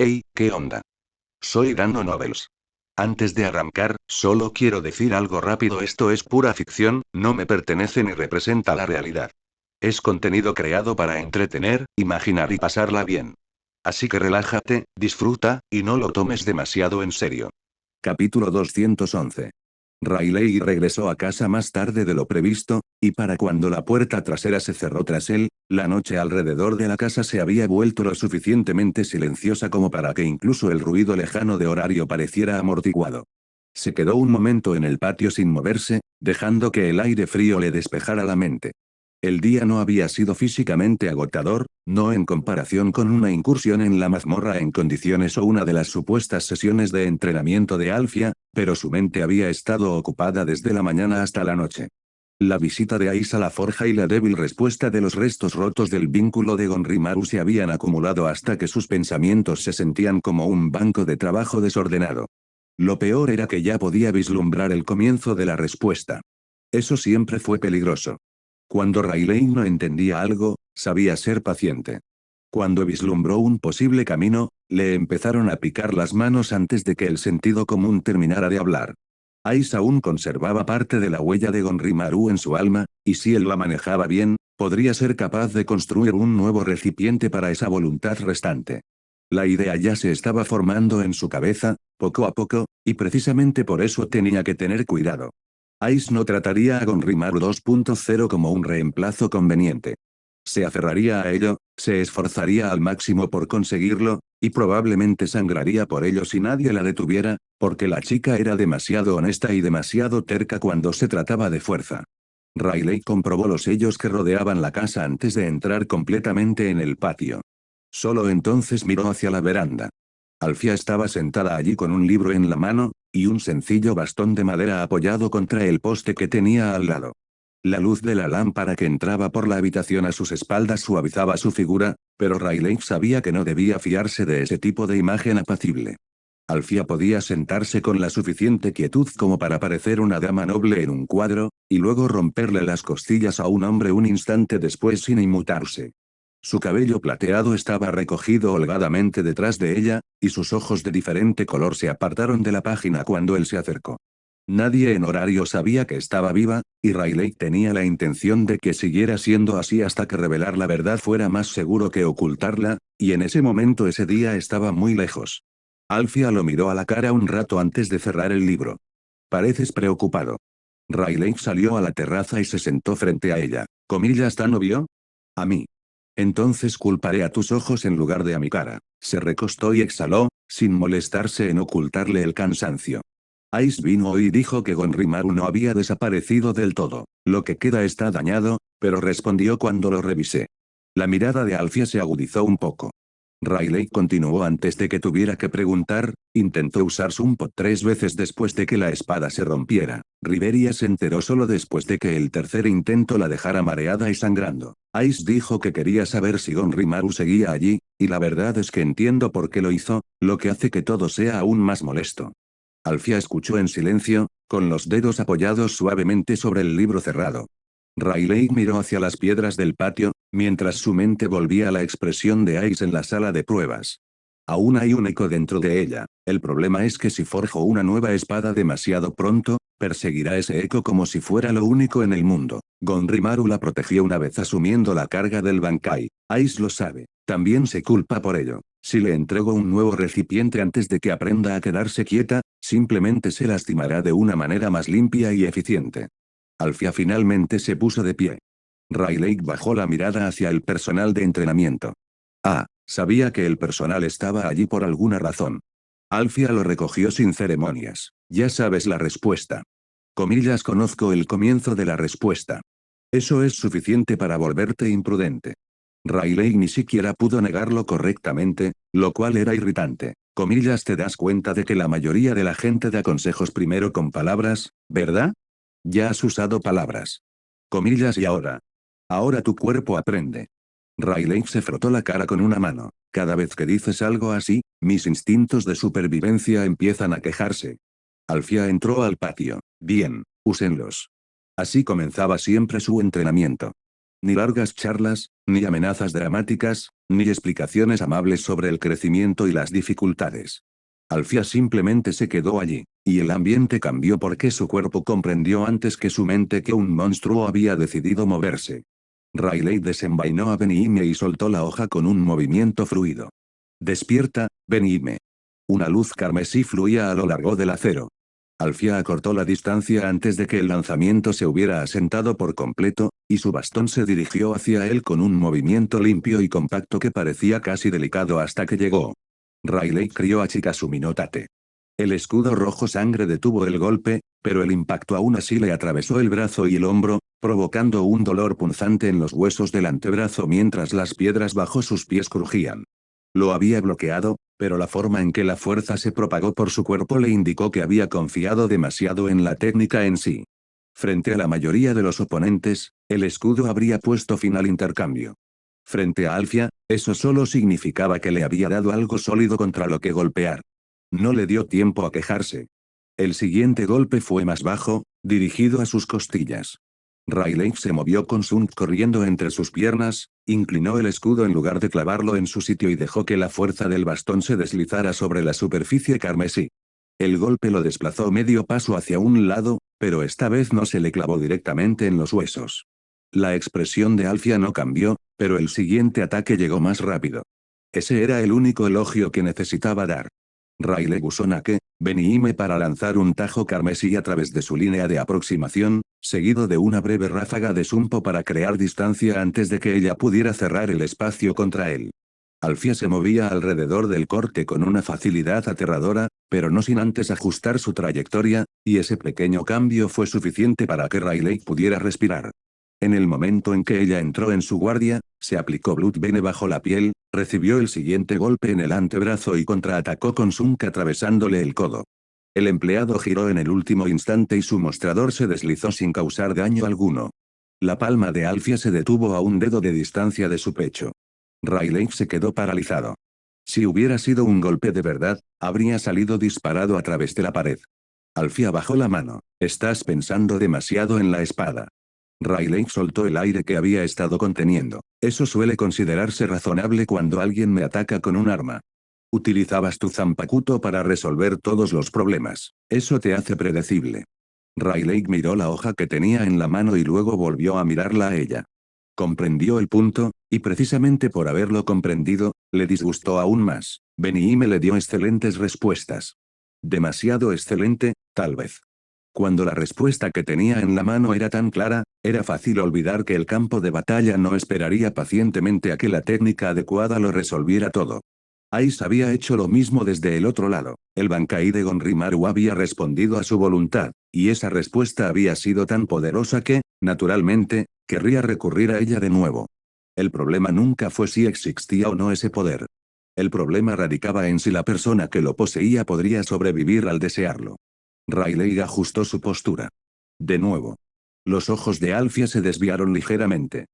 Hey, ¿qué onda? Soy Dano Novels. Antes de arrancar, solo quiero decir algo rápido: esto es pura ficción, no me pertenece ni representa la realidad. Es contenido creado para entretener, imaginar y pasarla bien. Así que relájate, disfruta, y no lo tomes demasiado en serio. Capítulo 211. Riley regresó a casa más tarde de lo previsto, y para cuando la puerta trasera se cerró tras él, la noche alrededor de la casa se había vuelto lo suficientemente silenciosa como para que incluso el ruido lejano de horario pareciera amortiguado. Se quedó un momento en el patio sin moverse, dejando que el aire frío le despejara la mente. El día no había sido físicamente agotador, no en comparación con una incursión en la mazmorra en condiciones o una de las supuestas sesiones de entrenamiento de Alfia, pero su mente había estado ocupada desde la mañana hasta la noche. La visita de Ais a la forja y la débil respuesta de los restos rotos del vínculo de Gonrimaru se habían acumulado hasta que sus pensamientos se sentían como un banco de trabajo desordenado. Lo peor era que ya podía vislumbrar el comienzo de la respuesta. Eso siempre fue peligroso. Cuando Riley no entendía algo, sabía ser paciente. Cuando vislumbró un posible camino, le empezaron a picar las manos antes de que el sentido común terminara de hablar. Ais aún conservaba parte de la huella de Gonrimaru en su alma, y si él la manejaba bien, podría ser capaz de construir un nuevo recipiente para esa voluntad restante. La idea ya se estaba formando en su cabeza, poco a poco, y precisamente por eso tenía que tener cuidado. Ice no trataría a Gonrimaru 2.0 como un reemplazo conveniente. Se aferraría a ello, se esforzaría al máximo por conseguirlo, y probablemente sangraría por ello si nadie la detuviera, porque la chica era demasiado honesta y demasiado terca cuando se trataba de fuerza. Riley comprobó los sellos que rodeaban la casa antes de entrar completamente en el patio. Solo entonces miró hacia la veranda. Alfia estaba sentada allí con un libro en la mano, y un sencillo bastón de madera apoyado contra el poste que tenía al lado. La luz de la lámpara que entraba por la habitación a sus espaldas suavizaba su figura, pero Riley sabía que no debía fiarse de ese tipo de imagen apacible. Alfia podía sentarse con la suficiente quietud como para parecer una dama noble en un cuadro, y luego romperle las costillas a un hombre un instante después sin inmutarse. Su cabello plateado estaba recogido holgadamente detrás de ella, y sus ojos de diferente color se apartaron de la página cuando él se acercó. Nadie en horario sabía que estaba viva, y Riley tenía la intención de que siguiera siendo así hasta que revelar la verdad fuera más seguro que ocultarla, y en ese momento ese día estaba muy lejos. Alfia lo miró a la cara un rato antes de cerrar el libro. Pareces preocupado. Riley salió a la terraza y se sentó frente a ella. ¿Comillas tan obvio? A mí. Entonces culparé a tus ojos en lugar de a mi cara. Se recostó y exhaló, sin molestarse en ocultarle el cansancio. Ice vino y dijo que Gonrimaru no había desaparecido del todo. Lo que queda está dañado, pero respondió cuando lo revisé. La mirada de Alfia se agudizó un poco. Riley continuó antes de que tuviera que preguntar, intentó usar Sunpot 3 veces después de que la espada se rompiera. Riveria se enteró solo después de que el tercer intento la dejara mareada y sangrando. Ice dijo que quería saber si Gonrimaru seguía allí, y la verdad es que entiendo por qué lo hizo, lo que hace que todo sea aún más molesto. Alfia escuchó en silencio, con los dedos apoyados suavemente sobre el libro cerrado. Riley miró hacia las piedras del patio, mientras su mente volvía a la expresión de Ice en la sala de pruebas. Aún hay un eco dentro de ella, el problema es que si forjo una nueva espada demasiado pronto, perseguirá ese eco como si fuera lo único en el mundo. Gonrimaru la protegió una vez asumiendo la carga del Bankai. Ice lo sabe. También se culpa por ello. Si le entrego un nuevo recipiente antes de que aprenda a quedarse quieta, simplemente se lastimará de una manera más limpia y eficiente. Alfia finalmente se puso de pie. Riley bajó la mirada hacia el personal de entrenamiento. Ah, sabía que el personal estaba allí por alguna razón. Alfia lo recogió sin ceremonias. Ya sabes la respuesta. Comillas, conozco el comienzo de la respuesta. Eso es suficiente para volverte imprudente. Riley ni siquiera pudo negarlo correctamente, lo cual era irritante. Comillas, te das cuenta de que la mayoría de la gente da consejos primero con palabras, ¿verdad? Ya has usado palabras. Comillas, y ahora. Ahora tu cuerpo aprende. Riley se frotó la cara con una mano. Cada vez que dices algo así, mis instintos de supervivencia empiezan a quejarse. Alfia entró al patio. Bien, úsenlos. Así comenzaba siempre su entrenamiento. Ni largas charlas, ni amenazas dramáticas, ni explicaciones amables sobre el crecimiento y las dificultades. Alfia simplemente se quedó allí, y el ambiente cambió porque su cuerpo comprendió antes que su mente que un monstruo había decidido moverse. Riley desenvainó a Benihime y soltó la hoja con un movimiento fluido. Despierta, Benihime. Una luz carmesí fluía a lo largo del acero. Alfia acortó la distancia antes de que el lanzamiento se hubiera asentado por completo, y su bastón se dirigió hacia él con un movimiento limpio y compacto que parecía casi delicado hasta que llegó. Riley crió a Chikazumi no Tate. El escudo rojo sangre detuvo el golpe, pero el impacto aún así le atravesó el brazo y el hombro, provocando un dolor punzante en los huesos del antebrazo mientras las piedras bajo sus pies crujían. Lo había bloqueado, pero la forma en que la fuerza se propagó por su cuerpo le indicó que había confiado demasiado en la técnica en sí. Frente a la mayoría de los oponentes, el escudo habría puesto fin al intercambio. Frente a Alfia, eso solo significaba que le había dado algo sólido contra lo que golpear. No le dio tiempo a quejarse. El siguiente golpe fue más bajo, dirigido a sus costillas. Riley se movió con Sun corriendo entre sus piernas, inclinó el escudo en lugar de clavarlo en su sitio y dejó que la fuerza del bastón se deslizara sobre la superficie carmesí. El golpe lo desplazó medio paso hacia un lado, pero esta vez no se le clavó directamente en los huesos. La expresión de Alfia no cambió, pero el siguiente ataque llegó más rápido. Ese era el único elogio que necesitaba dar. Riley usó Nake, Benihime para lanzar un tajo carmesí a través de su línea de aproximación, seguido de una breve ráfaga de Sumpo para crear distancia antes de que ella pudiera cerrar el espacio contra él. Alfia se movía alrededor del corte con una facilidad aterradora, pero no sin antes ajustar su trayectoria, y ese pequeño cambio fue suficiente para que Riley pudiera respirar. En el momento en que ella entró en su guardia, se aplicó Bloodbane bajo la piel, recibió el siguiente golpe en el antebrazo y contraatacó con Sunk atravesándole el codo. El empleado giró en el último instante y su mostrador se deslizó sin causar daño alguno. La palma de Alfia se detuvo a un dedo de distancia de su pecho. Riley se quedó paralizado. Si hubiera sido un golpe de verdad, habría salido disparado a través de la pared. Alfia bajó la mano. Estás pensando demasiado en la espada. Riley soltó el aire que había estado conteniendo. Eso suele considerarse razonable cuando alguien me ataca con un arma. Utilizabas tu Zanpakuto para resolver todos los problemas. Eso te hace predecible. Riley miró la hoja que tenía en la mano y luego volvió a mirarla a ella. Comprendió el punto, y precisamente por haberlo comprendido, le disgustó aún más. Benihime le dio excelentes respuestas. Demasiado excelente, tal vez. Cuando la respuesta que tenía en la mano era tan clara, era fácil olvidar que el campo de batalla no esperaría pacientemente a que la técnica adecuada lo resolviera todo. Ice había hecho lo mismo desde el otro lado. El Bankai de Gonrimaru había respondido a su voluntad, y esa respuesta había sido tan poderosa que, naturalmente, querría recurrir a ella de nuevo. El problema nunca fue si existía o no ese poder. El problema radicaba en si la persona que lo poseía podría sobrevivir al desearlo. Riley ajustó su postura. De nuevo. Los ojos de Alfia se desviaron ligeramente.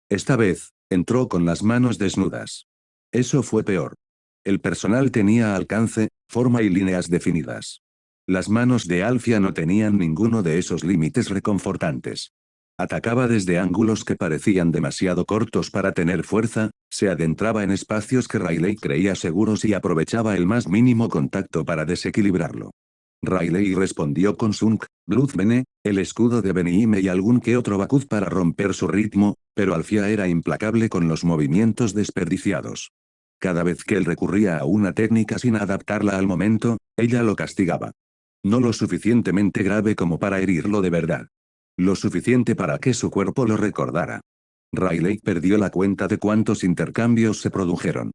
Esta vez, entró con las manos desnudas. Eso fue peor. El personal tenía alcance, forma y líneas definidas. Las manos de Alfia no tenían ninguno de esos límites reconfortantes. Atacaba desde ángulos que parecían demasiado cortos para tener fuerza, se adentraba en espacios que Riley creía seguros y aprovechaba el más mínimo contacto para desequilibrarlo. Riley respondió con Sunk, Bloodbane, el escudo de Benihime y algún que otro Bakuz para romper su ritmo, pero Alfia era implacable con los movimientos desperdiciados. Cada vez que él recurría a una técnica sin adaptarla al momento, ella lo castigaba. No lo suficientemente grave como para herirlo de verdad. Lo suficiente para que su cuerpo lo recordara. Riley perdió la cuenta de cuántos intercambios se produjeron.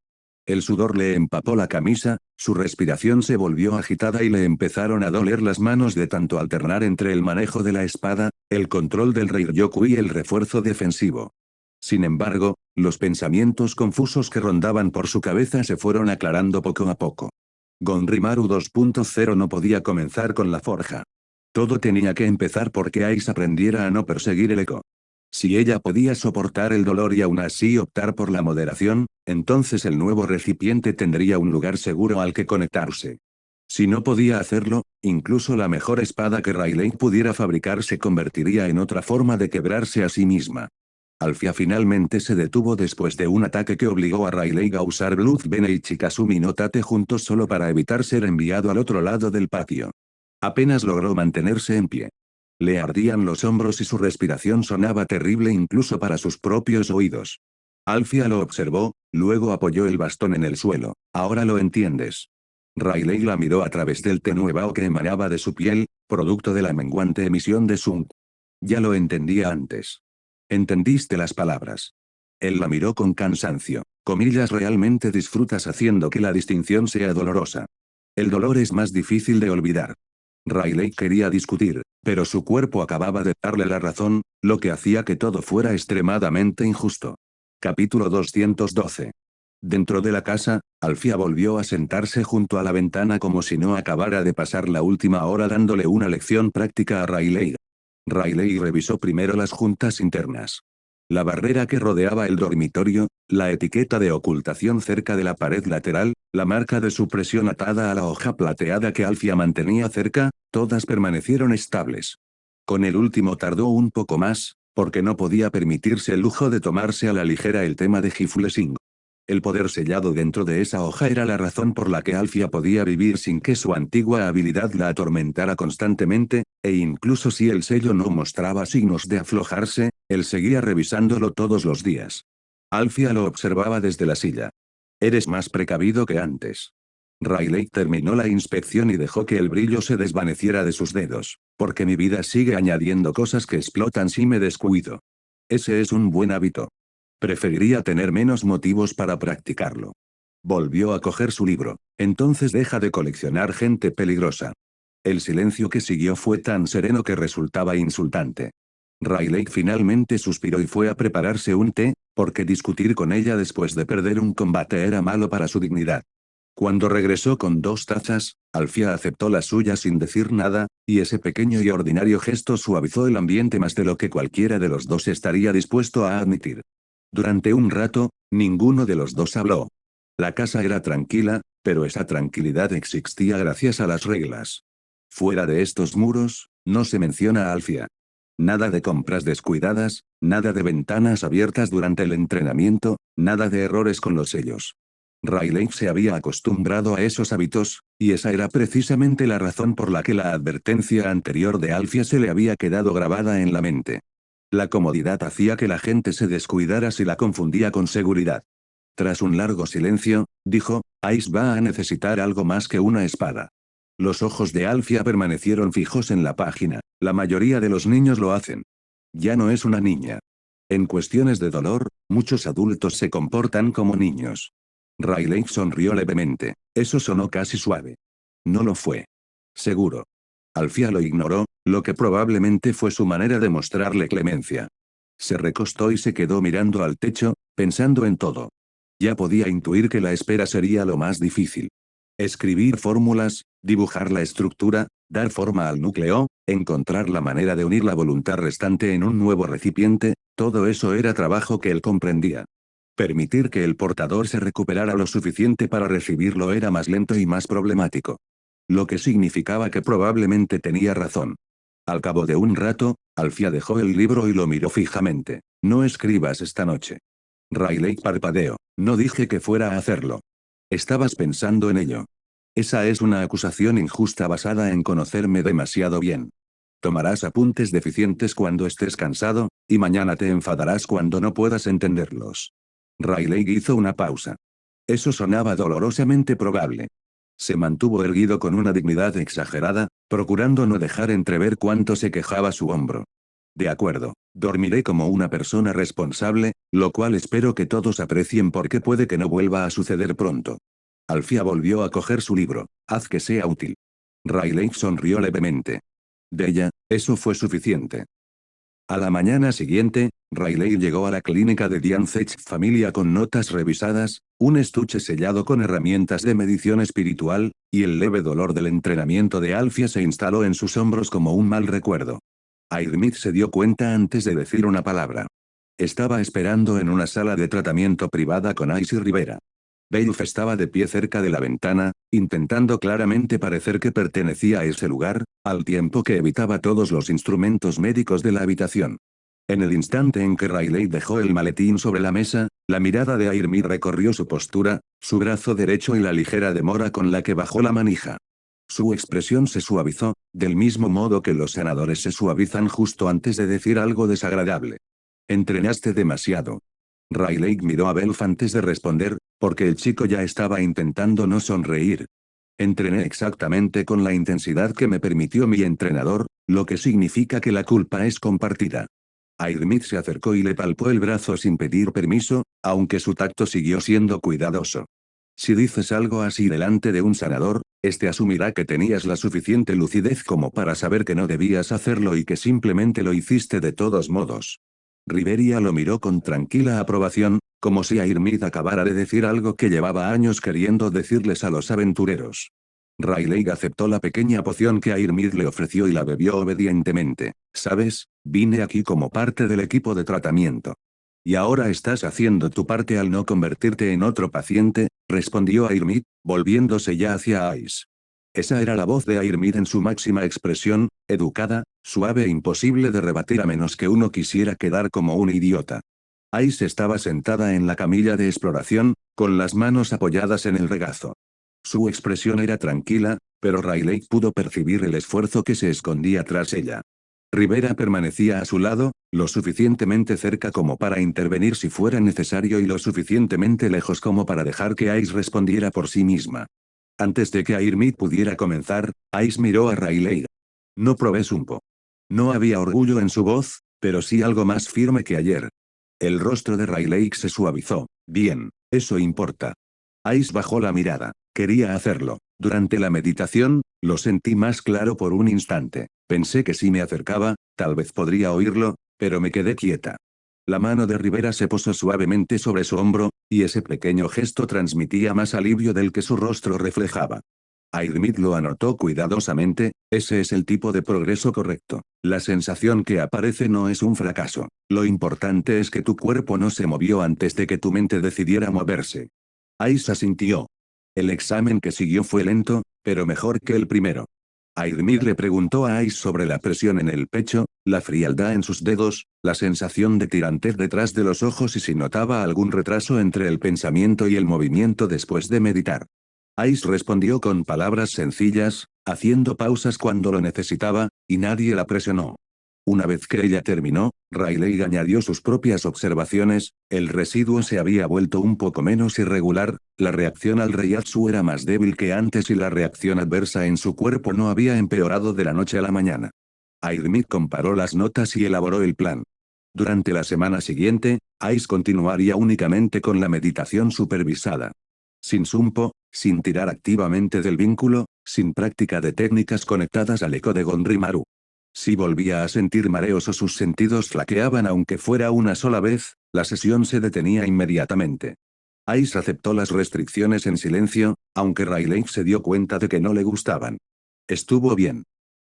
El sudor le empapó la camisa, su respiración se volvió agitada y le empezaron a doler las manos de tanto alternar entre el manejo de la espada, el control del Ryoku y el refuerzo defensivo. Sin embargo, los pensamientos confusos que rondaban por su cabeza se fueron aclarando poco a poco. Gonrimaru 2.0 no podía comenzar con la forja. Todo tenía que empezar porque Ice aprendiera a no perseguir el eco. Si ella podía soportar el dolor y aún así optar por la moderación, entonces el nuevo recipiente tendría un lugar seguro al que conectarse. Si no podía hacerlo, incluso la mejor espada que Riley pudiera fabricar se convertiría en otra forma de quebrarse a sí misma. Alfia finalmente se detuvo después de un ataque que obligó a Rayleigh a usar Blood Bene y Chikazumi no Tate juntos solo para evitar ser enviado al otro lado del patio. Apenas logró mantenerse en pie. Le ardían los hombros y su respiración sonaba terrible incluso para sus propios oídos. Alfia lo observó, luego apoyó el bastón en el suelo. Ahora lo entiendes. Rayleigh la miró a través del tenue vaho que emanaba de su piel, producto de la menguante emisión de Sung. Ya lo entendía antes. ¿Entendiste las palabras? Él la miró con cansancio. Comillas, realmente disfrutas haciendo que la distinción sea dolorosa. El dolor es más difícil de olvidar. Rayleigh quería discutir, pero su cuerpo acababa de darle la razón, lo que hacía que todo fuera extremadamente injusto. Capítulo 212. Dentro de la casa, Alfia volvió a sentarse junto a la ventana como si no acabara de pasar la última hora dándole una lección práctica a Rayleigh. Rayleigh revisó primero las juntas internas. La barrera que rodeaba el dormitorio, la etiqueta de ocultación cerca de la pared lateral, la marca de supresión atada a la hoja plateada que Alfia mantenía cerca, todas permanecieron estables. Con el último tardó un poco más, porque no podía permitirse el lujo de tomarse a la ligera el tema de Giflesing. El poder sellado dentro de esa hoja era la razón por la que Alfia podía vivir sin que su antigua habilidad la atormentara constantemente, e incluso si el sello no mostraba signos de aflojarse, él seguía revisándolo todos los días. Alfia lo observaba desde la silla. Eres más precavido que antes. Rayleigh terminó la inspección y dejó que el brillo se desvaneciera de sus dedos. Porque mi vida sigue añadiendo cosas que explotan si me descuido. Ese es un buen hábito. Preferiría tener menos motivos para practicarlo. Volvió a coger su libro. Entonces deja de coleccionar gente peligrosa. El silencio que siguió fue tan sereno que resultaba insultante. Rayleigh finalmente suspiró y fue a prepararse un té, porque discutir con ella después de perder un combate era malo para su dignidad. Cuando regresó con 2 tazas, Alfia aceptó la suya sin decir nada, y ese pequeño y ordinario gesto suavizó el ambiente más de lo que cualquiera de los dos estaría dispuesto a admitir. Durante un rato, ninguno de los dos habló. La casa era tranquila, pero esa tranquilidad existía gracias a las reglas. Fuera de estos muros, no se menciona a Alfia. Nada de compras descuidadas, nada de ventanas abiertas durante el entrenamiento, nada de errores con los sellos. Rayleigh se había acostumbrado a esos hábitos, y esa era precisamente la razón por la que la advertencia anterior de Alfia se le había quedado grabada en la mente. La comodidad hacía que la gente se descuidara si la confundía con seguridad. Tras un largo silencio, dijo, Ice va a necesitar algo más que una espada. Los ojos de Alfia permanecieron fijos en la página. La mayoría de los niños lo hacen. Ya no es una niña. En cuestiones de dolor, muchos adultos se comportan como niños. Rayleigh sonrió levemente. Eso sonó casi suave. No lo fue. Seguro. Alfia lo ignoró, lo que probablemente fue su manera de mostrarle clemencia. Se recostó y se quedó mirando al techo, pensando en todo. Ya podía intuir que la espera sería lo más difícil. Escribir fórmulas, dibujar la estructura, dar forma al núcleo, encontrar la manera de unir la voluntad restante en un nuevo recipiente, todo eso era trabajo que él comprendía. Permitir que el portador se recuperara lo suficiente para recibirlo era más lento y más problemático. Lo que significaba que probablemente tenía razón. Al cabo de un rato, Alfia dejó el libro y lo miró fijamente. No escribas esta noche. Rayleigh parpadeó. No dije que fuera a hacerlo. Estabas pensando en ello. Esa es una acusación injusta basada en conocerme demasiado bien. Tomarás apuntes deficientes cuando estés cansado, y mañana te enfadarás cuando no puedas entenderlos. Rayleigh hizo una pausa. Eso sonaba dolorosamente probable. Se mantuvo erguido con una dignidad exagerada, procurando no dejar entrever cuánto se quejaba su hombro. De acuerdo, dormiré como una persona responsable, lo cual espero que todos aprecien porque puede que no vuelva a suceder pronto. Alfia volvió a coger su libro. Haz que sea útil. Rayleigh sonrió levemente. Della, eso fue suficiente. A la mañana siguiente, Rayleigh llegó a la clínica de Dianzech Familia con notas revisadas, un estuche sellado con herramientas de medición espiritual, y el leve dolor del entrenamiento de Alfia se instaló en sus hombros como un mal recuerdo. Airmith se dio cuenta antes de decir una palabra. Estaba esperando en una sala de tratamiento privada con Icy Rivera. Belf estaba de pie cerca de la ventana, intentando claramente parecer que pertenecía a ese lugar, al tiempo que evitaba todos los instrumentos médicos de la habitación. En el instante en que Riley dejó el maletín sobre la mesa, la mirada de Airmid recorrió su postura, su brazo derecho y la ligera demora con la que bajó la manija. Su expresión se suavizó, del mismo modo que los sanadores se suavizan justo antes de decir algo desagradable. Entrenaste demasiado. Riley miró a Belf antes de responder, porque el chico ya estaba intentando no sonreír. Entrené exactamente con la intensidad que me permitió mi entrenador, lo que significa que la culpa es compartida. Airmid se acercó y le palpó el brazo sin pedir permiso, aunque su tacto siguió siendo cuidadoso. Si dices algo así delante de un sanador, este asumirá que tenías la suficiente lucidez como para saber que no debías hacerlo y que simplemente lo hiciste de todos modos. Riveria lo miró con tranquila aprobación, como si Airmid acabara de decir algo que llevaba años queriendo decirles a los aventureros. Riley aceptó la pequeña poción que Airmid le ofreció y la bebió obedientemente. ¿Sabes? Vine aquí como parte del equipo de tratamiento. Y ahora estás haciendo tu parte al no convertirte en otro paciente, respondió Airmid, volviéndose ya hacia Ice. Esa era la voz de Airmid en su máxima expresión, educada, suave e imposible de rebatir a menos que uno quisiera quedar como un idiota. Ice estaba sentada en la camilla de exploración, con las manos apoyadas en el regazo. Su expresión era tranquila, pero Riley pudo percibir el esfuerzo que se escondía tras ella. Rivera permanecía a su lado, lo suficientemente cerca como para intervenir si fuera necesario y lo suficientemente lejos como para dejar que Ice respondiera por sí misma. Antes de que Airmid pudiera comenzar, Ice miró a Riley. No probé Sumpo. No había orgullo en su voz, pero sí algo más firme que ayer. El rostro de Riley se suavizó. Bien, eso importa. Ice bajó la mirada. Quería hacerlo. Durante la meditación, lo sentí más claro por un instante. Pensé que si me acercaba, tal vez podría oírlo, pero me quedé quieta. La mano de Rivera se posó suavemente sobre su hombro, y ese pequeño gesto transmitía más alivio del que su rostro reflejaba. Airmid lo anotó cuidadosamente, ese es el tipo de progreso correcto. La sensación que aparece no es un fracaso. Lo importante es que tu cuerpo no se movió antes de que tu mente decidiera moverse. Ice asintió. El examen que siguió fue lento, pero mejor que el primero. Airmid le preguntó a Ice sobre la presión en el pecho, la frialdad en sus dedos, la sensación de tirantez detrás de los ojos y si notaba algún retraso entre el pensamiento y el movimiento después de meditar. Ice respondió con palabras sencillas, haciendo pausas cuando lo necesitaba, y nadie la presionó. Una vez que ella terminó, Riley añadió sus propias observaciones, el residuo se había vuelto un poco menos irregular, la reacción al reiatsu era más débil que antes y la reacción adversa en su cuerpo no había empeorado de la noche a la mañana. Airmid comparó las notas y elaboró el plan. Durante la semana siguiente, Ice continuaría únicamente con la meditación supervisada. Sin Sumpo, sin tirar activamente del vínculo, sin práctica de técnicas conectadas al eco de Gonrimaru. Si volvía a sentir mareos o sus sentidos flaqueaban aunque fuera una sola vez, la sesión se detenía inmediatamente. Ice aceptó las restricciones en silencio, aunque Riley se dio cuenta de que no le gustaban. Estuvo bien.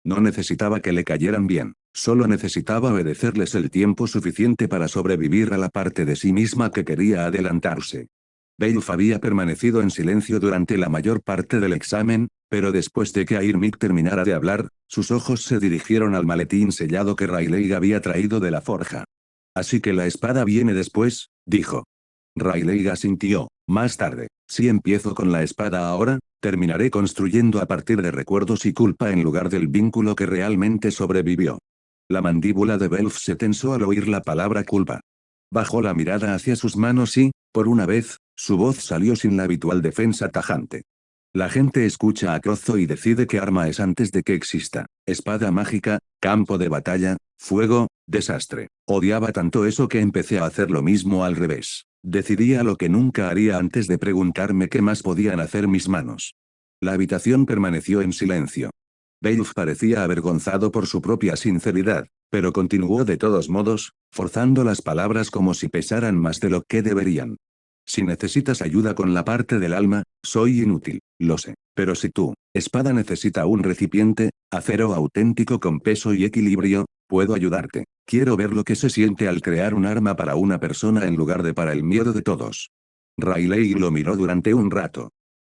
No necesitaba que le cayeran bien, solo necesitaba obedecerles el tiempo suficiente para sobrevivir a la parte de sí misma que quería adelantarse. Belf había permanecido en silencio durante la mayor parte del examen, pero después de que Airmid terminara de hablar, sus ojos se dirigieron al maletín sellado que Riley había traído de la forja. Así que la espada viene después, dijo. Riley asintió. Más tarde, si empiezo con la espada ahora, terminaré construyendo a partir de recuerdos y culpa en lugar del vínculo que realmente sobrevivió. La mandíbula de Belf se tensó al oír la palabra culpa. Bajó la mirada hacia sus manos y, por una vez, su voz salió sin la habitual defensa tajante. La gente escucha a Crozo y decide qué arma es antes de que exista. Espada mágica, campo de batalla, fuego, desastre. Odiaba tanto eso que empecé a hacer lo mismo al revés. Decidía lo que nunca haría antes de preguntarme qué más podían hacer mis manos. La habitación permaneció en silencio. Belf parecía avergonzado por su propia sinceridad, pero continuó de todos modos, forzando las palabras como si pesaran más de lo que deberían. Si necesitas ayuda con la parte del alma, soy inútil, lo sé. Pero si tú, espada necesita un recipiente, acero auténtico con peso y equilibrio, puedo ayudarte. Quiero ver lo que se siente al crear un arma para una persona en lugar de para el miedo de todos. Riley lo miró durante un rato.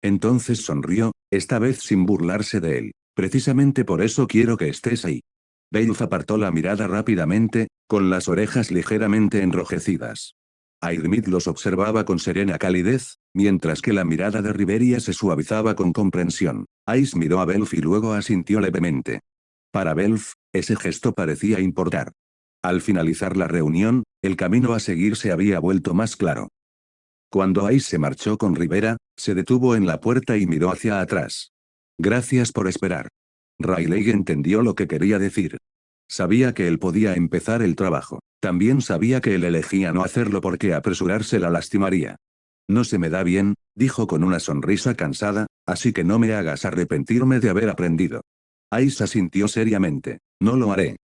Entonces sonrió, esta vez sin burlarse de él. Precisamente por eso quiero que estés ahí. Belf apartó la mirada rápidamente, con las orejas ligeramente enrojecidas. Airmid los observaba con serena calidez, mientras que la mirada de Riveria se suavizaba con comprensión. Ice miró a Belf y luego asintió levemente. Para Belf, ese gesto parecía importar. Al finalizar la reunión, el camino a seguir se había vuelto más claro. Cuando Ice se marchó con Rivera, se detuvo en la puerta y miró hacia atrás. Gracias por esperar. Riley entendió lo que quería decir. Sabía que él podía empezar el trabajo. También sabía que él elegía no hacerlo porque apresurarse la lastimaría. No se me da bien, dijo con una sonrisa cansada, así que no me hagas arrepentirme de haber aprendido. Ice asintió seriamente. No lo haré.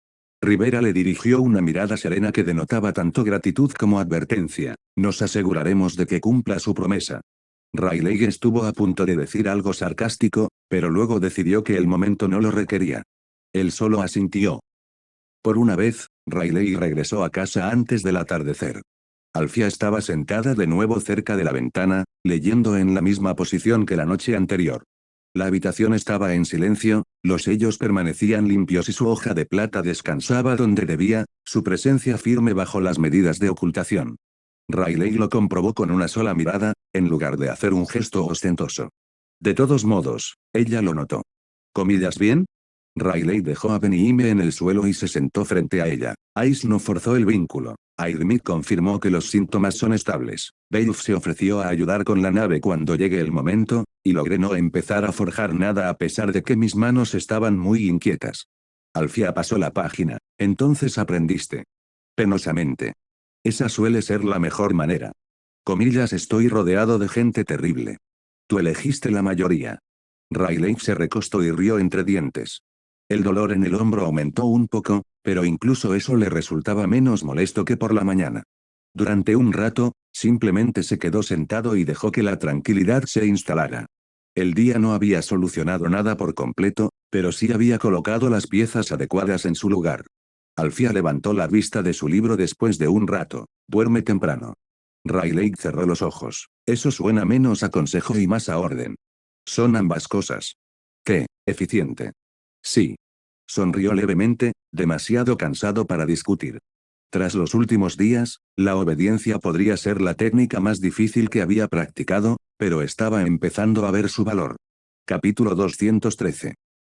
Rivera le dirigió una mirada serena que denotaba tanto gratitud como advertencia. Nos aseguraremos de que cumpla su promesa. Riley estuvo a punto de decir algo sarcástico, pero luego decidió que el momento no lo requería. Él solo asintió. Por una vez, Riley regresó a casa antes del atardecer. Alfia estaba sentada de nuevo cerca de la ventana, leyendo en la misma posición que la noche anterior. La habitación estaba en silencio, los sellos permanecían limpios y su hoja de plata descansaba donde debía, su presencia firme bajo las medidas de ocultación. Riley lo comprobó con una sola mirada, en lugar de hacer un gesto ostentoso. De todos modos, ella lo notó. ¿Comillas bien? Riley dejó a Benihime en el suelo y se sentó frente a ella. Ice no forzó el vínculo. Airmid confirmó que los síntomas son estables. Belf se ofreció a ayudar con la nave cuando llegue el momento, y logré no empezar a forjar nada a pesar de que mis manos estaban muy inquietas. Alfia pasó la página. Entonces aprendiste. Penosamente. Esa suele ser la mejor manera. Comillas, estoy rodeado de gente terrible. Tú elegiste la mayoría. Riley se recostó y rió entre dientes. El dolor en el hombro aumentó un poco, pero incluso eso le resultaba menos molesto que por la mañana. Durante un rato, simplemente se quedó sentado y dejó que la tranquilidad se instalara. El día no había solucionado nada por completo, pero sí había colocado las piezas adecuadas en su lugar. Alfia levantó la vista de su libro después de un rato. Duerme temprano. Riley cerró los ojos. Eso suena menos a consejo y más a orden. Son ambas cosas. ¿Qué? Eficiente. Sí. Sonrió levemente, demasiado cansado para discutir. Tras los últimos días, la obediencia podría ser la técnica más difícil que había practicado, pero estaba empezando a ver su valor. Capítulo 213.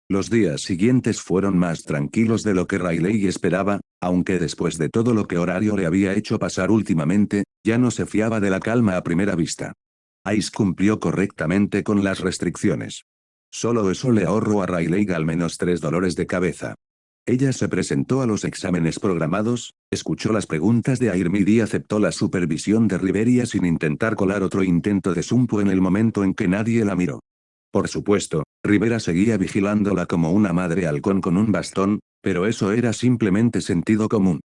Los días siguientes fueron más tranquilos de lo que Riley esperaba, aunque después de todo lo que Horario le había hecho pasar últimamente, ya no se fiaba de la calma a primera vista. Ice cumplió correctamente con las restricciones. Solo eso le ahorró a Riley al menos 3 dolores de cabeza. Ella se presentó a los exámenes programados, escuchó las preguntas de Airmid y aceptó la supervisión de Riveria sin intentar colar otro intento de Sumpo en el momento en que nadie la miró. Por supuesto, Rivera seguía vigilándola como una madre halcón con un bastón, pero eso era simplemente sentido común.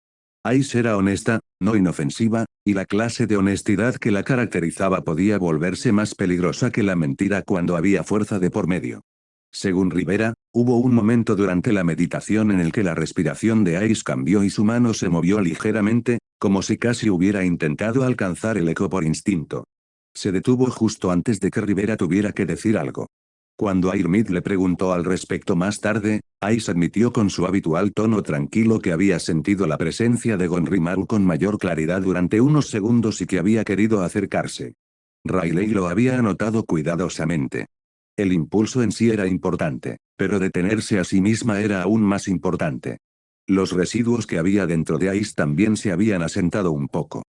Ice era honesta, no inofensiva, y la clase de honestidad que la caracterizaba podía volverse más peligrosa que la mentira cuando había fuerza de por medio. Según Rivera, hubo un momento durante la meditación en el que la respiración de Ice cambió y su mano se movió ligeramente, como si casi hubiera intentado alcanzar el eco por instinto. Se detuvo justo antes de que Rivera tuviera que decir algo. Cuando Airmid le preguntó al respecto más tarde, Ice admitió con su habitual tono tranquilo que había sentido la presencia de Gonrimaru con mayor claridad durante unos segundos y que había querido acercarse. Riley lo había anotado cuidadosamente. El impulso en sí era importante, pero detenerse a sí misma era aún más importante. Los residuos que había dentro de Ice también se habían asentado un poco.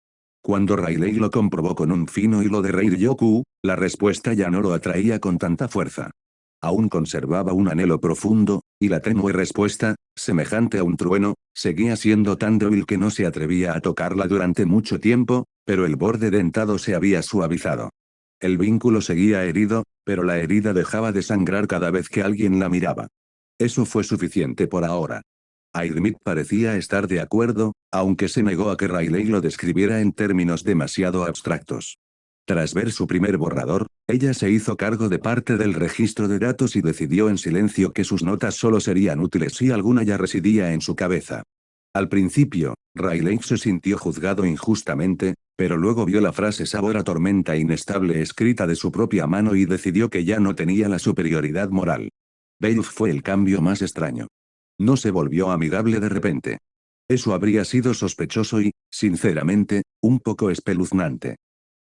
Cuando Riley lo comprobó con un fino hilo de Reiryoku, la respuesta ya no lo atraía con tanta fuerza. Aún conservaba un anhelo profundo, y la tenue respuesta, semejante a un trueno, seguía siendo tan débil que no se atrevía a tocarla durante mucho tiempo, pero el borde dentado se había suavizado. El vínculo seguía herido, pero la herida dejaba de sangrar cada vez que alguien la miraba. Eso fue suficiente por ahora. Airmid parecía estar de acuerdo, aunque se negó a que Riley lo describiera en términos demasiado abstractos. Tras ver su primer borrador, ella se hizo cargo de parte del registro de datos y decidió en silencio que sus notas solo serían útiles si alguna ya residía en su cabeza. Al principio, Riley se sintió juzgado injustamente, pero luego vio la frase sabor a tormenta inestable escrita de su propia mano y decidió que ya no tenía la superioridad moral. Belf fue el cambio más extraño. No se volvió amigable de repente. Eso habría sido sospechoso y, sinceramente, un poco espeluznante.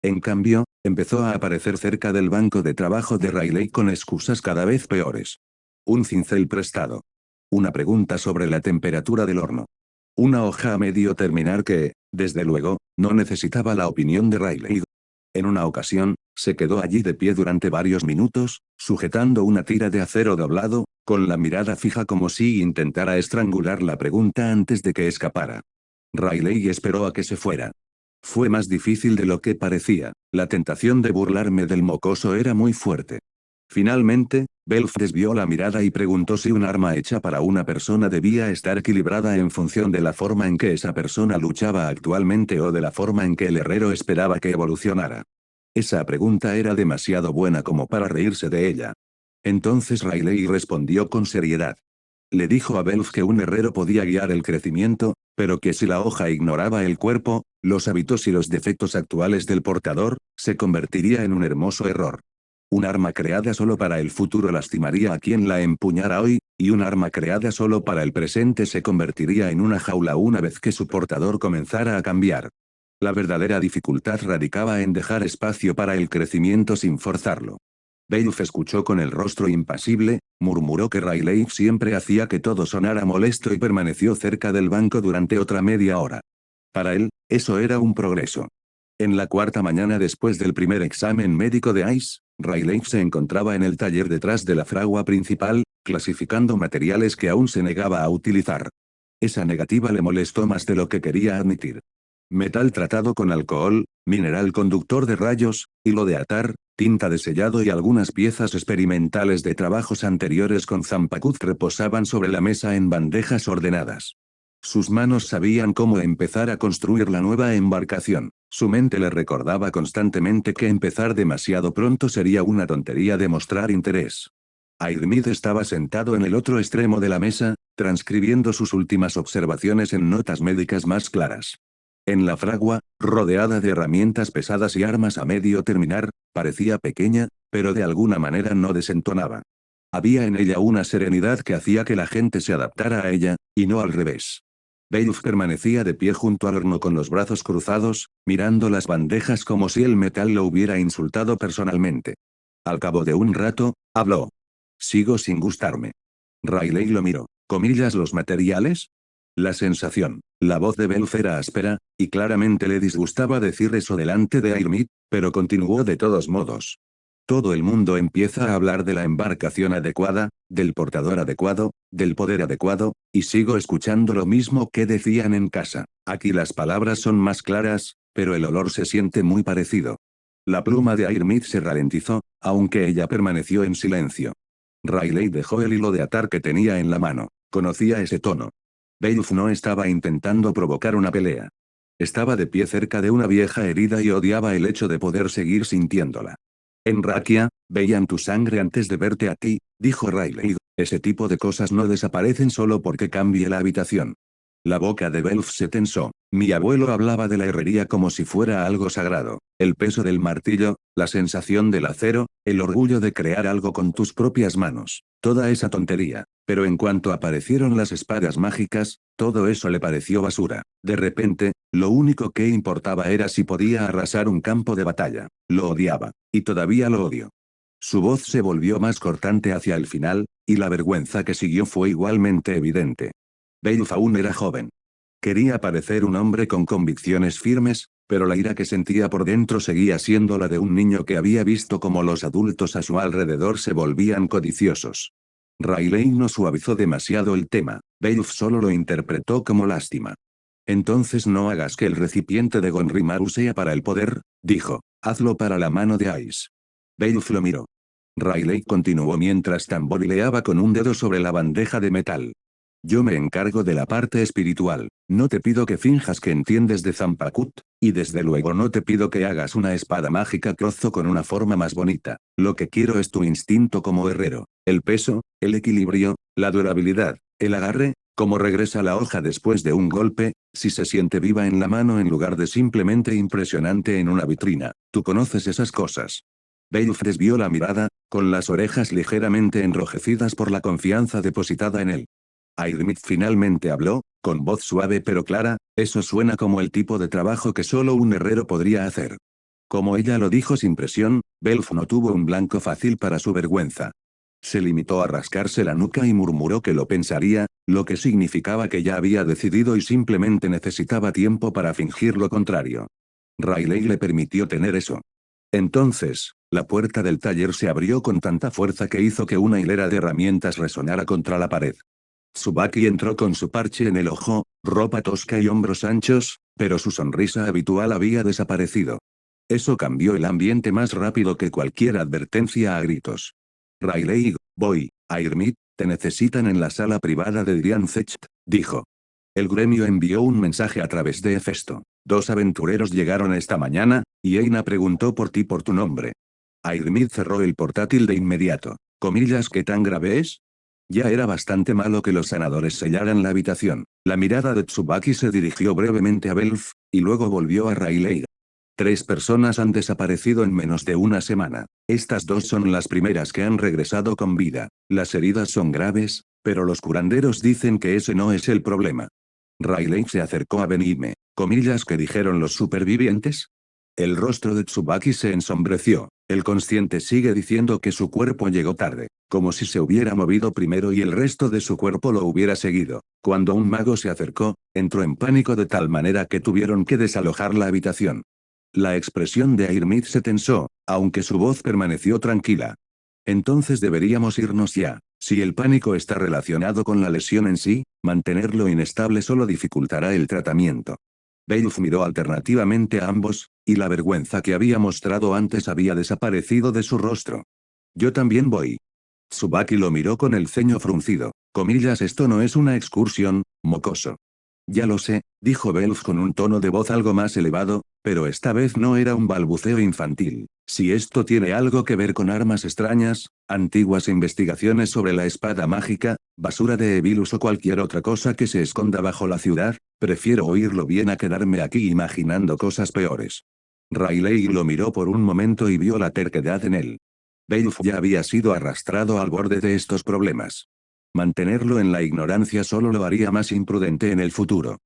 En cambio, empezó a aparecer cerca del banco de trabajo de Riley con excusas cada vez peores. Un cincel prestado. Una pregunta sobre la temperatura del horno. Una hoja a medio terminar que, desde luego, no necesitaba la opinión de Riley. En una ocasión, se quedó allí de pie durante varios minutos, sujetando una tira de acero doblado, con la mirada fija como si intentara estrangular la pregunta antes de que escapara. Riley esperó a que se fuera. Fue más difícil de lo que parecía, la tentación de burlarme del mocoso era muy fuerte. Finalmente, Belf desvió la mirada y preguntó si un arma hecha para una persona debía estar equilibrada en función de la forma en que esa persona luchaba actualmente o de la forma en que el herrero esperaba que evolucionara. Esa pregunta era demasiado buena como para reírse de ella. Entonces Riley respondió con seriedad. Le dijo a Belf que un herrero podía guiar el crecimiento, pero que si la hoja ignoraba el cuerpo, los hábitos y los defectos actuales del portador, se convertiría en un hermoso error. Un arma creada solo para el futuro lastimaría a quien la empuñara hoy, y un arma creada solo para el presente se convertiría en una jaula una vez que su portador comenzara a cambiar. La verdadera dificultad radicaba en dejar espacio para el crecimiento sin forzarlo. Belf escuchó con el rostro impasible, murmuró que Riley siempre hacía que todo sonara molesto y permaneció cerca del banco durante otra media hora. Para él, eso era un progreso. En la cuarta mañana después del primer examen médico de Ice, Riley se encontraba en el taller detrás de la fragua principal, clasificando materiales que aún se negaba a utilizar. Esa negativa le molestó más de lo que quería admitir. Metal tratado con alcohol, mineral conductor de rayos, hilo de atar, tinta de sellado y algunas piezas experimentales de trabajos anteriores con Zampacut reposaban sobre la mesa en bandejas ordenadas. Sus manos sabían cómo empezar a construir la nueva embarcación. Su mente le recordaba constantemente que empezar demasiado pronto sería una tontería de mostrar interés. Airmid estaba sentado en el otro extremo de la mesa, transcribiendo sus últimas observaciones en notas médicas más claras. En la fragua, rodeada de herramientas pesadas y armas a medio terminar, parecía pequeña, pero de alguna manera no desentonaba. Había en ella una serenidad que hacía que la gente se adaptara a ella, y no al revés. Belf permanecía de pie junto al horno con los brazos cruzados, mirando las bandejas como si el metal lo hubiera insultado personalmente. Al cabo de un rato, habló. Sigo sin gustarme. Riley lo miró. ¿Comillas los materiales? La sensación. La voz de Belf era áspera, y claramente le disgustaba decir eso delante de Airmid, pero continuó de todos modos. Todo el mundo empieza a hablar de la embarcación adecuada, del portador adecuado, del poder adecuado, y sigo escuchando lo mismo que decían en casa. Aquí las palabras son más claras, pero el olor se siente muy parecido. La pluma de Airmid se ralentizó, aunque ella permaneció en silencio. Riley dejó el hilo de atar que tenía en la mano. Conocía ese tono. Belf no estaba intentando provocar una pelea. Estaba de pie cerca de una vieja herida y odiaba el hecho de poder seguir sintiéndola. En Rakia, veían tu sangre antes de verte a ti, dijo Riley. Ese tipo de cosas no desaparecen solo porque cambie la habitación. La boca de Belf se tensó. Mi abuelo hablaba de la herrería como si fuera algo sagrado. El peso del martillo, la sensación del acero, el orgullo de crear algo con tus propias manos. Toda esa tontería. Pero en cuanto aparecieron las espadas mágicas, todo eso le pareció basura. De repente, lo único que importaba era si podía arrasar un campo de batalla. Lo odiaba. Y todavía lo odio. Su voz se volvió más cortante hacia el final, y la vergüenza que siguió fue igualmente evidente. Belf aún era joven. Quería parecer un hombre con convicciones firmes, pero la ira que sentía por dentro seguía siendo la de un niño que había visto cómo los adultos a su alrededor se volvían codiciosos. Riley no suavizó demasiado el tema, Belf solo lo interpretó como lástima. Entonces no hagas que el recipiente de Gonrimaru sea para el poder, dijo, hazlo para la mano de Ice. Belf lo miró. Riley continuó mientras tamborileaba con un dedo sobre la bandeja de metal. Yo me encargo de la parte espiritual, no te pido que finjas que entiendes de Zampacut, y desde luego no te pido que hagas una espada mágica crozo con una forma más bonita, lo que quiero es tu instinto como herrero, el peso, el equilibrio, la durabilidad, el agarre, cómo regresa la hoja después de un golpe, si se siente viva en la mano en lugar de simplemente impresionante en una vitrina, tú conoces esas cosas. Belf desvió la mirada, con las orejas ligeramente enrojecidas por la confianza depositada en él. Airmid finalmente habló, con voz suave pero clara, eso suena como el tipo de trabajo que solo un herrero podría hacer. Como ella lo dijo sin presión, Belf no tuvo un blanco fácil para su vergüenza. Se limitó a rascarse la nuca y murmuró que lo pensaría, lo que significaba que ya había decidido y simplemente necesitaba tiempo para fingir lo contrario. Riley le permitió tener eso. Entonces, la puerta del taller se abrió con tanta fuerza que hizo que una hilera de herramientas resonara contra la pared. Tsubaki entró con su parche en el ojo, ropa tosca y hombros anchos, pero su sonrisa habitual había desaparecido. Eso cambió el ambiente más rápido que cualquier advertencia a gritos. Riley, voy, Airmid, te necesitan en la sala privada de Drian Zecht, dijo. El gremio envió un mensaje a través de Hefesto. 2 aventureros llegaron esta mañana, y Eina preguntó por ti por tu nombre. Airmid cerró el portátil de inmediato. Comillas, ¿qué tan grave es? Ya era bastante malo que los sanadores sellaran la habitación. La mirada de Tsubaki se dirigió brevemente a Belf, y luego volvió a Riley. 3 personas han desaparecido en menos de una semana. Estas 2 son las primeras que han regresado con vida. Las heridas son graves, pero los curanderos dicen que ese no es el problema. Riley se acercó a Benime. Comillas, ¿que dijeron los supervivientes? El rostro de Tsubaki se ensombreció. El consciente sigue diciendo que su cuerpo llegó tarde, como si se hubiera movido primero y el resto de su cuerpo lo hubiera seguido. Cuando un mago se acercó, entró en pánico de tal manera que tuvieron que desalojar la habitación. La expresión de Airmid se tensó, aunque su voz permaneció tranquila. Entonces deberíamos irnos ya. Si el pánico está relacionado con la lesión en sí, mantenerlo inestable solo dificultará el tratamiento. Belf miró alternativamente a ambos, y la vergüenza que había mostrado antes había desaparecido de su rostro. Yo también voy. Tsubaki lo miró con el ceño fruncido. Comillas, esto no es una excursión, mocoso. Ya lo sé, dijo Belf con un tono de voz algo más elevado, pero esta vez no era un balbuceo infantil. Si esto tiene algo que ver con armas extrañas, antiguas investigaciones sobre la espada mágica, basura de Evilus o cualquier otra cosa que se esconda bajo la ciudad, prefiero oírlo bien a quedarme aquí imaginando cosas peores. Riley lo miró por un momento y vio la terquedad en él. Belf ya había sido arrastrado al borde de estos problemas. Mantenerlo en la ignorancia solo lo haría más imprudente en el futuro.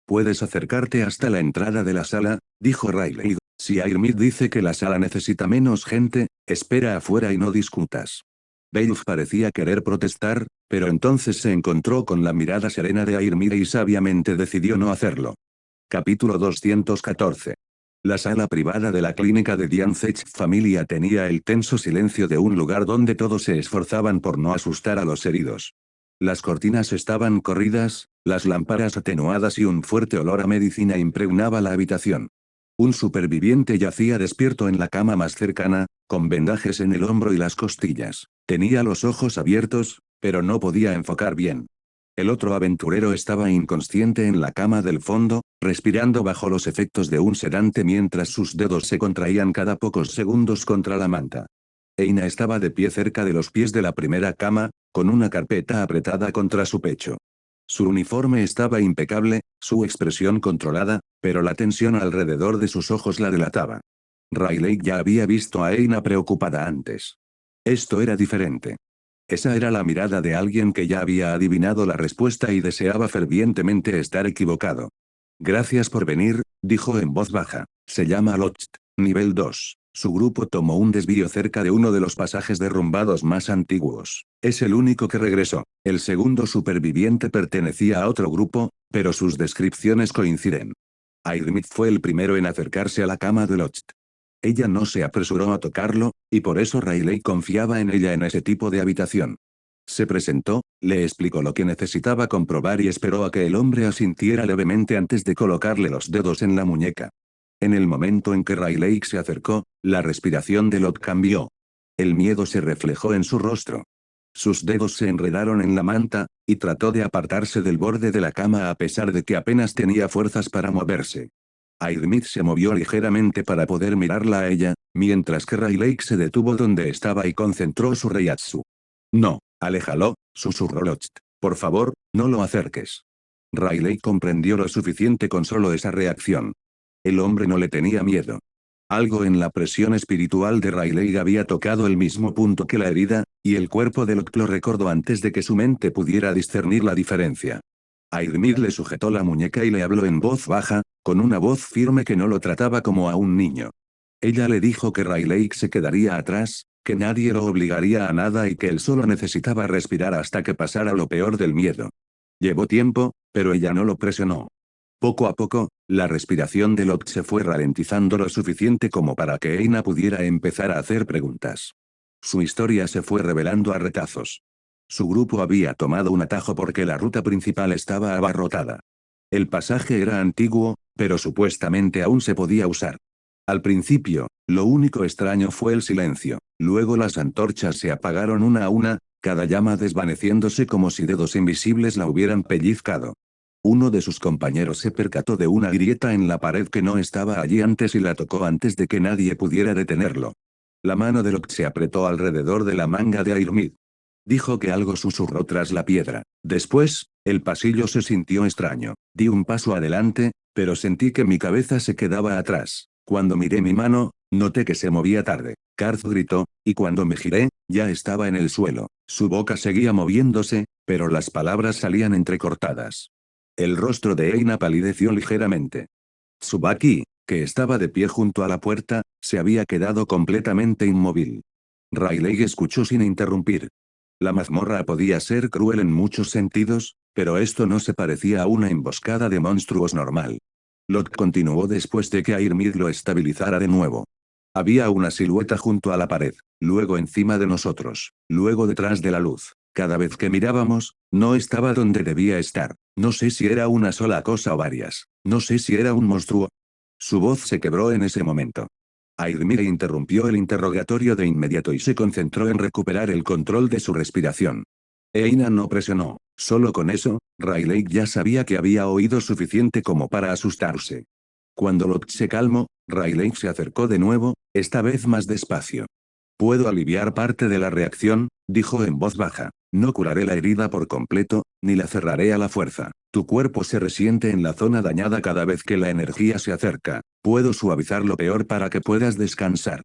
Puedes acercarte hasta la entrada de la sala, dijo Riley. Si Airmid dice que la sala necesita menos gente, espera afuera y no discutas. Belf parecía querer protestar, pero entonces se encontró con la mirada serena de Airmid y sabiamente decidió no hacerlo. Capítulo 214. La sala privada de la clínica de Dianzech Familia tenía el tenso silencio de un lugar donde todos se esforzaban por no asustar a los heridos. Las cortinas estaban corridas, las lámparas atenuadas y un fuerte olor a medicina impregnaba la habitación. Un superviviente yacía despierto en la cama más cercana, con vendajes en el hombro y las costillas. Tenía los ojos abiertos, pero no podía enfocar bien. El otro aventurero estaba inconsciente en la cama del fondo, respirando bajo los efectos de un sedante mientras sus dedos se contraían cada pocos segundos contra la manta. Eina estaba de pie cerca de los pies de la primera cama, con una carpeta apretada contra su pecho. Su uniforme estaba impecable, su expresión controlada, pero la tensión alrededor de sus ojos la delataba. Riley ya había visto a Eina preocupada antes. Esto era diferente. Esa era la mirada de alguien que ya había adivinado la respuesta y deseaba fervientemente estar equivocado. Gracias por venir, dijo en voz baja. Se llama Locht, nivel 2. Su grupo tomó un desvío cerca de uno de los pasajes derrumbados más antiguos. Es el único que regresó. El segundo superviviente pertenecía a otro grupo, pero sus descripciones coinciden. Airmid fue el primero en acercarse a la cama de Locht. Ella no se apresuró a tocarlo, y por eso Riley confiaba en ella en ese tipo de habitación. Se presentó, le explicó lo que necesitaba comprobar y esperó a que el hombre asintiera levemente antes de colocarle los dedos en la muñeca. En el momento en que Riley se acercó, la respiración de Lot cambió. El miedo se reflejó en su rostro. Sus dedos se enredaron en la manta, y trató de apartarse del borde de la cama a pesar de que apenas tenía fuerzas para moverse. Airmid se movió ligeramente para poder mirarla a ella, mientras que Riley se detuvo donde estaba y concentró su reiatsu. No, aléjalo, susurró Locht. Por favor, no lo acerques. Riley comprendió lo suficiente con solo esa reacción. El hombre no le tenía miedo. Algo en la presión espiritual de Riley había tocado el mismo punto que la herida, y el cuerpo de Locht lo recordó antes de que su mente pudiera discernir la diferencia. Airmid le sujetó la muñeca y le habló en voz baja, con una voz firme que no lo trataba como a un niño. Ella le dijo que Rayleigh se quedaría atrás, que nadie lo obligaría a nada y que él solo necesitaba respirar hasta que pasara lo peor del miedo. Llevó tiempo, pero ella no lo presionó. Poco a poco, la respiración de Locke se fue ralentizando lo suficiente como para que Eina pudiera empezar a hacer preguntas. Su historia se fue revelando a retazos. Su grupo había tomado un atajo porque la ruta principal estaba abarrotada. El pasaje era antiguo, pero supuestamente aún se podía usar. Al principio, lo único extraño fue el silencio, luego las antorchas se apagaron una a una, cada llama desvaneciéndose como si dedos invisibles la hubieran pellizcado. Uno de sus compañeros se percató de una grieta en la pared que no estaba allí antes y la tocó antes de que nadie pudiera detenerlo. La mano de Locke se apretó alrededor de la manga de Airmid. Dijo que algo susurró tras la piedra. Después, el pasillo se sintió extraño. Di un paso adelante, pero sentí que mi cabeza se quedaba atrás. Cuando miré mi mano, noté que se movía tarde. Karth gritó, y cuando me giré, ya estaba en el suelo. Su boca seguía moviéndose, pero las palabras salían entrecortadas. El rostro de Eina palideció ligeramente. Tsubaki, que estaba de pie junto a la puerta, se había quedado completamente inmóvil. Rayleigh escuchó sin interrumpir. La mazmorra podía ser cruel en muchos sentidos, pero esto no se parecía a una emboscada de monstruos normal. Locke continuó después de que Airmid lo estabilizara de nuevo. Había una silueta junto a la pared, luego encima de nosotros, luego detrás de la luz. Cada vez que mirábamos, no estaba donde debía estar. No sé si era una sola cosa o varias. No sé si era un monstruo. Su voz se quebró en ese momento. Airmid interrumpió el interrogatorio de inmediato y se concentró en recuperar el control de su respiración. Eina no presionó. Solo con eso, Rayleigh ya sabía que había oído suficiente como para asustarse. Cuando Locke se calmó, Rayleigh se acercó de nuevo, esta vez más despacio. Puedo aliviar parte de la reacción, dijo en voz baja. No curaré la herida por completo, ni la cerraré a la fuerza. Tu cuerpo se resiente en la zona dañada cada vez que la energía se acerca. Puedo suavizar lo peor para que puedas descansar.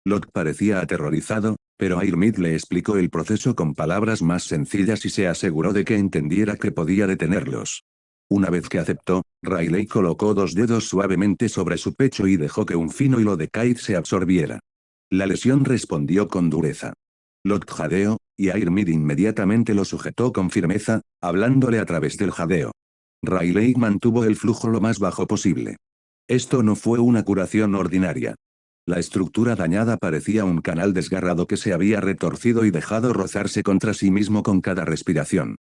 Locke parecía aterrorizado, pero Airmid le explicó el proceso con palabras más sencillas y se aseguró de que entendiera que podía detenerlos. Una vez que aceptó, Rayleigh colocó dos dedos suavemente sobre su pecho y dejó que un fino hilo de Kaid se absorbiera. La lesión respondió con dureza. Locke jadeó, y Airmid inmediatamente lo sujetó con firmeza, hablándole a través del jadeo. Rayleigh mantuvo el flujo lo más bajo posible. Esto no fue una curación ordinaria. La estructura dañada parecía un canal desgarrado que se había retorcido y dejado rozarse contra sí mismo con cada respiración.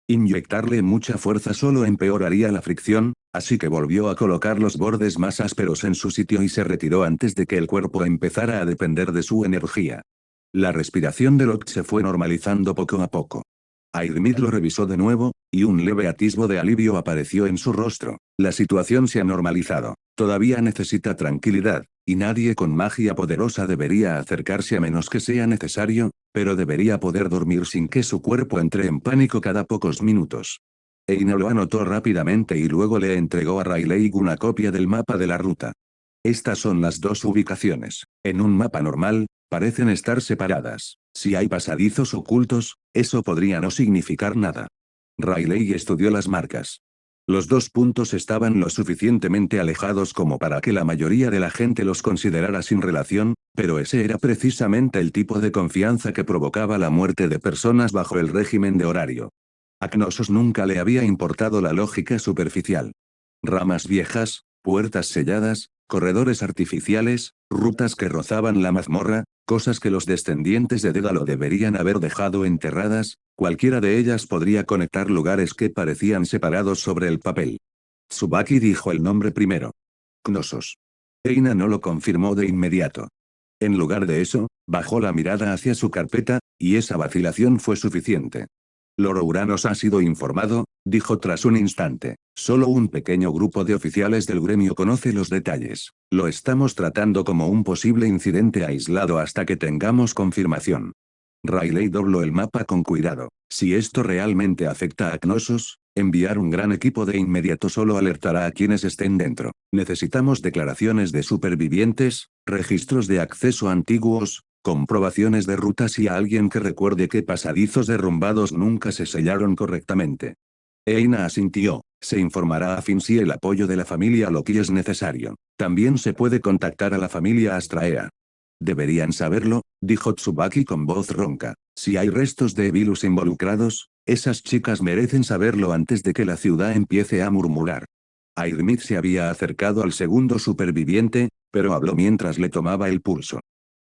Inyectarle mucha fuerza solo empeoraría la fricción, así que volvió a colocar los bordes más ásperos en su sitio y se retiró antes de que el cuerpo empezara a depender de su energía. La respiración de Locke se fue normalizando poco a poco. Airmid lo revisó de nuevo, y un leve atisbo de alivio apareció en su rostro. La situación se ha normalizado. Todavía necesita tranquilidad, y nadie con magia poderosa debería acercarse a menos que sea necesario, pero debería poder dormir sin que su cuerpo entre en pánico cada pocos minutos. Eina lo anotó rápidamente y luego le entregó a Rayleigh una copia del mapa de la ruta. Estas son las dos ubicaciones. En un mapa normal, parecen estar separadas. Si hay pasadizos ocultos, eso podría no significar nada. Rayleigh estudió las marcas. Los dos puntos estaban lo suficientemente alejados como para que la mayoría de la gente los considerara sin relación, pero ese era precisamente el tipo de confianza que provocaba la muerte de personas bajo el régimen de horario. A Knossos nunca le había importado la lógica superficial. Ramas viejas, puertas selladas, corredores artificiales, rutas que rozaban la mazmorra, cosas que los descendientes de Dédalo deberían haber dejado enterradas, cualquiera de ellas podría conectar lugares que parecían separados sobre el papel. Tsubaki dijo el nombre primero. Knossos. Eina no lo confirmó de inmediato. En lugar de eso, bajó la mirada hacia su carpeta, y esa vacilación fue suficiente. Lord Uranos ha sido informado, dijo tras un instante. Solo un pequeño grupo de oficiales del gremio conoce los detalles. Lo estamos tratando como un posible incidente aislado hasta que tengamos confirmación. Rayleigh dobló el mapa con cuidado. Si esto realmente afecta a Knossos, enviar un gran equipo de inmediato solo alertará a quienes estén dentro. Necesitamos declaraciones de supervivientes, registros de acceso antiguos, comprobaciones de rutas y a alguien que recuerde qué pasadizos derrumbados nunca se sellaron correctamente. Eina asintió. Se informará a Finn si el apoyo de la familia Loki es necesario. También se puede contactar a la familia Astraea. Deberían saberlo, dijo Tsubaki con voz ronca. Si hay restos de Evilus involucrados, esas chicas merecen saberlo antes de que la ciudad empiece a murmurar. Airmith se había acercado al segundo superviviente, pero habló mientras le tomaba el pulso.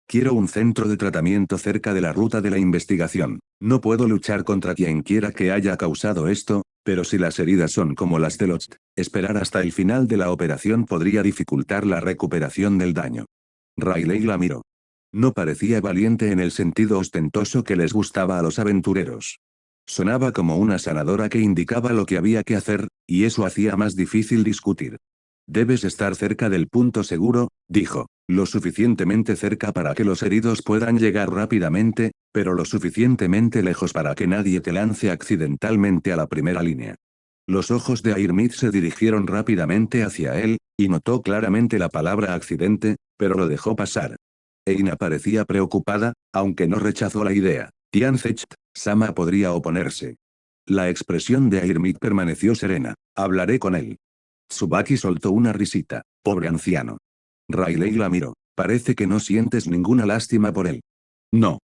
Quiero un centro de tratamiento cerca de la ruta de la investigación. No puedo luchar contra quien quiera que haya causado esto, pero si las heridas son como las de Lost, esperar hasta el final de la operación podría dificultar la recuperación del daño. Riley la miró. No parecía valiente en el sentido ostentoso que les gustaba a los aventureros. Sonaba como una sanadora que indicaba lo que había que hacer, y eso hacía más difícil discutir. Debes estar cerca del punto seguro, dijo, lo suficientemente cerca para que los heridos puedan llegar rápidamente, pero lo suficientemente lejos para que nadie te lance accidentalmente a la primera línea. Los ojos de Airmith se dirigieron rápidamente hacia él, y notó claramente la palabra accidente, pero lo dejó pasar. Eina parecía preocupada, aunque no rechazó la idea. Tianzecht, Sama podría oponerse. La expresión de Airmith permaneció serena. Hablaré con él. Tsubaki soltó una risita. Pobre anciano. Riley la miró. Parece que no sientes ninguna lástima por él. No.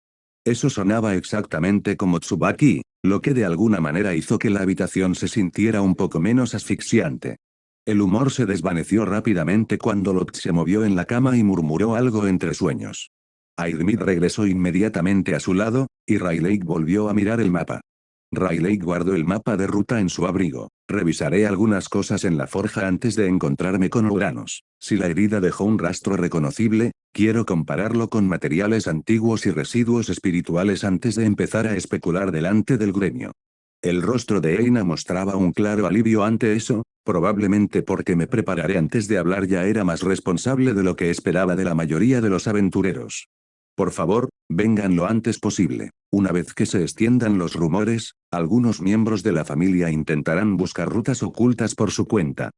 Eso sonaba exactamente como Tsubaki, lo que de alguna manera hizo que la habitación se sintiera un poco menos asfixiante. El humor se desvaneció rápidamente cuando Lot se movió en la cama y murmuró algo entre sueños. Airmith regresó inmediatamente a su lado, y Riley volvió a mirar el mapa. Riley guardó el mapa de ruta en su abrigo. Revisaré algunas cosas en la forja antes de encontrarme con Uranos. Si la herida dejó un rastro reconocible, quiero compararlo con materiales antiguos y residuos espirituales antes de empezar a especular delante del gremio. El rostro de Eina mostraba un claro alivio ante eso, probablemente porque me prepararé antes de hablar ya era más responsable de lo que esperaba de la mayoría de los aventureros. Por favor, vengan lo antes posible. Una vez que se extiendan los rumores, algunos miembros de la familia intentarán buscar rutas ocultas por su cuenta.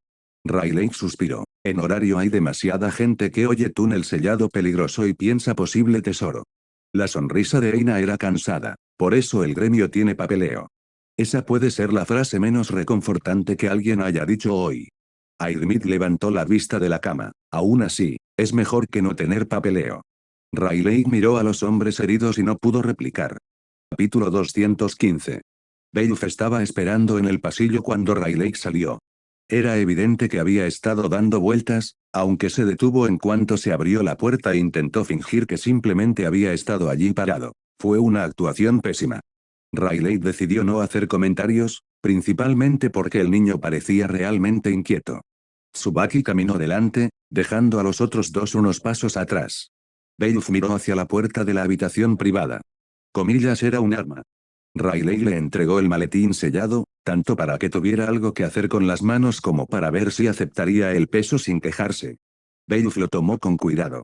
Riley suspiró. En horario hay demasiada gente que oye túnel sellado peligroso y piensa posible tesoro. La sonrisa de Eina era cansada. Por eso el gremio tiene papeleo. Esa puede ser la frase menos reconfortante que alguien haya dicho hoy. Airmith levantó la vista de la cama. Aún así, es mejor que no tener papeleo. Riley miró a los hombres heridos y no pudo replicar. Capítulo 215. Beowulf estaba esperando en el pasillo cuando Riley salió. Era evidente que había estado dando vueltas, aunque se detuvo en cuanto se abrió la puerta e intentó fingir que simplemente había estado allí parado. Fue una actuación pésima. Riley decidió no hacer comentarios, principalmente porque el niño parecía realmente inquieto. Tsubaki caminó delante, dejando a los otros dos unos pasos atrás. Beowulf miró hacia la puerta de la habitación privada. Comillas era un arma. Riley le entregó el maletín sellado, tanto para que tuviera algo que hacer con las manos como para ver si aceptaría el peso sin quejarse. Beowulf lo tomó con cuidado.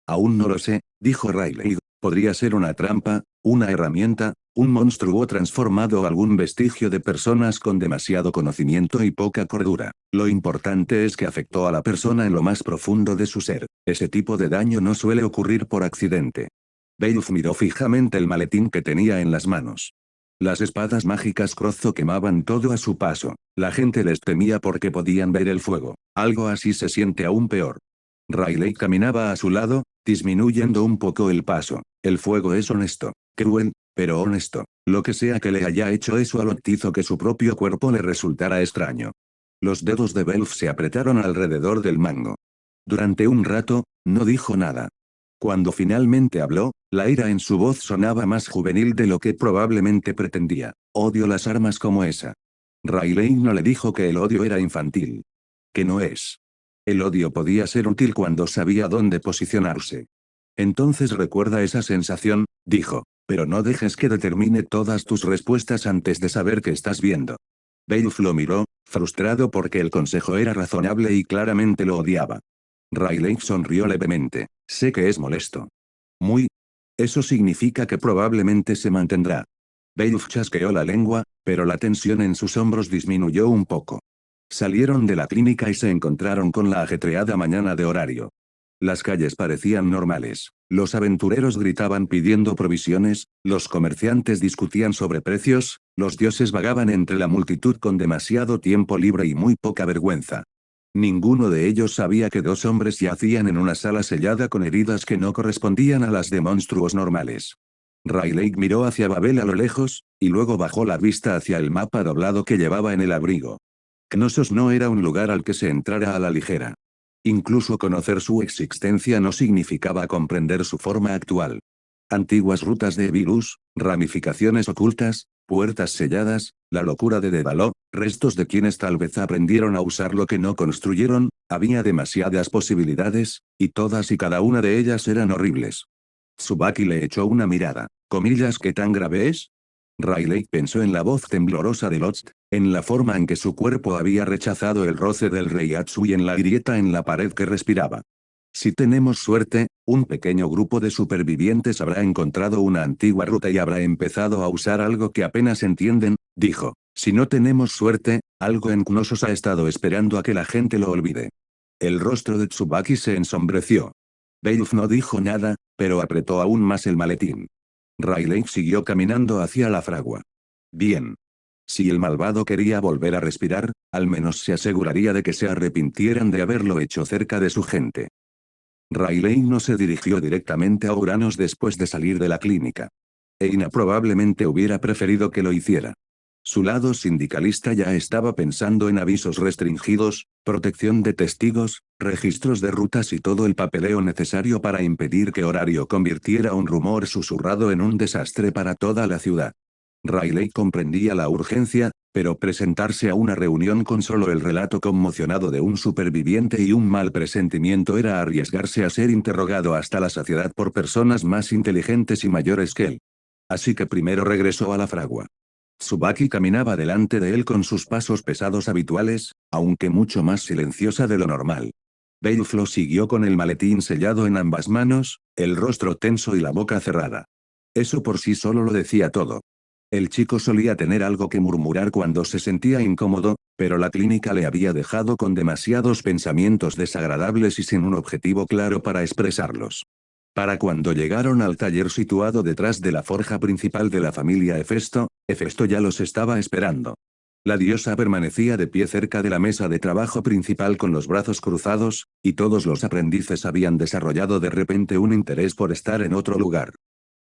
Aún no lo sé, dijo Riley. Podría ser una trampa, una herramienta, un monstruo transformado o algún vestigio de personas con demasiado conocimiento y poca cordura. Lo importante es que afectó a la persona en lo más profundo de su ser. Ese tipo de daño no suele ocurrir por accidente. Beowulf miró fijamente el maletín que tenía en las manos. Las espadas mágicas Crozo quemaban todo a su paso. La gente les temía porque podían ver el fuego. Algo así se siente aún peor. Riley caminaba a su lado, disminuyendo un poco el paso. El fuego es honesto. Cruel, pero honesto. Lo que sea que le haya hecho eso a Lot hizo que su propio cuerpo le resultara extraño. Los dedos de Beowulf se apretaron alrededor del mango. Durante un rato, no dijo nada. Cuando finalmente habló, la ira en su voz sonaba más juvenil de lo que probablemente pretendía. Odio las armas como esa. Riley no le dijo que el odio era infantil. Que no es. El odio podía ser útil cuando sabía dónde posicionarse. Entonces recuerda esa sensación, dijo, pero no dejes que determine todas tus respuestas antes de saber qué estás viendo. Beowulf lo miró, frustrado porque el consejo era razonable y claramente lo odiaba. Riley sonrió levemente. Sé que es molesto. Muy. Eso significa que probablemente se mantendrá. Beowulf chasqueó la lengua, pero la tensión en sus hombros disminuyó un poco. Salieron de la clínica y se encontraron con la ajetreada mañana de horario. Las calles parecían normales. Los aventureros gritaban pidiendo provisiones, los comerciantes discutían sobre precios, los dioses vagaban entre la multitud con demasiado tiempo libre y muy poca vergüenza. Ninguno de ellos sabía que dos hombres yacían en una sala sellada con heridas que no correspondían a las de monstruos normales. Rayleigh miró hacia Babel a lo lejos, y luego bajó la vista hacia el mapa doblado que llevaba en el abrigo. Knossos no era un lugar al que se entrara a la ligera. Incluso conocer su existencia no significaba comprender su forma actual. Antiguas rutas de virus, ramificaciones ocultas, puertas selladas, la locura de Dédalo, restos de quienes tal vez aprendieron a usar lo que no construyeron, había demasiadas posibilidades, y todas y cada una de ellas eran horribles. Tsubaki le echó una mirada. ¿Comillas qué tan grave es? Rayleigh pensó en la voz temblorosa de Lost, en la forma en que su cuerpo había rechazado el roce del Reiatsu y en la grieta en la pared que respiraba. Si tenemos suerte, un pequeño grupo de supervivientes habrá encontrado una antigua ruta y habrá empezado a usar algo que apenas entienden, dijo. Si no tenemos suerte, algo en Knossos ha estado esperando a que la gente lo olvide. El rostro de Tsubaki se ensombreció. Beowulf no dijo nada, pero apretó aún más el maletín. Rayleigh siguió caminando hacia la fragua. Bien. Si el malvado quería volver a respirar, al menos se aseguraría de que se arrepintieran de haberlo hecho cerca de su gente. Rayleigh no se dirigió directamente a Uranos después de salir de la clínica. Eina probablemente hubiera preferido que lo hiciera. Su lado sindicalista ya estaba pensando en avisos restringidos, protección de testigos, registros de rutas y todo el papeleo necesario para impedir que Horario convirtiera un rumor susurrado en un desastre para toda la ciudad. Rayleigh comprendía la urgencia, pero presentarse a una reunión con solo el relato conmocionado de un superviviente y un mal presentimiento era arriesgarse a ser interrogado hasta la saciedad por personas más inteligentes y mayores que él. Así que primero regresó a la fragua. Tsubaki caminaba delante de él con sus pasos pesados habituales, aunque mucho más silenciosa de lo normal. Beowulf lo siguió con el maletín sellado en ambas manos, el rostro tenso y la boca cerrada. Eso por sí solo lo decía todo. El chico solía tener algo que murmurar cuando se sentía incómodo, pero la clínica le había dejado con demasiados pensamientos desagradables y sin un objetivo claro para expresarlos. Para cuando llegaron al taller situado detrás de la forja principal de la familia Hefesto ya los estaba esperando. La diosa permanecía de pie cerca de la mesa de trabajo principal con los brazos cruzados, y todos los aprendices habían desarrollado de repente un interés por estar en otro lugar.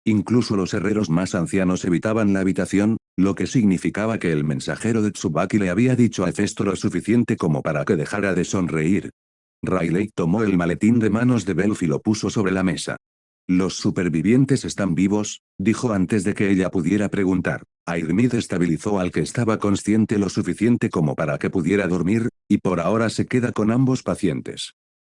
Incluso los herreros más ancianos evitaban la habitación, lo que significaba que el mensajero de Tsubaki le había dicho a Hefesto lo suficiente como para que dejara de sonreír. Rayleigh tomó el maletín de manos de Beowulf y lo puso sobre la mesa. Los supervivientes están vivos, dijo antes de que ella pudiera preguntar. Airmid estabilizó al que estaba consciente lo suficiente como para que pudiera dormir, y por ahora se queda con ambos pacientes.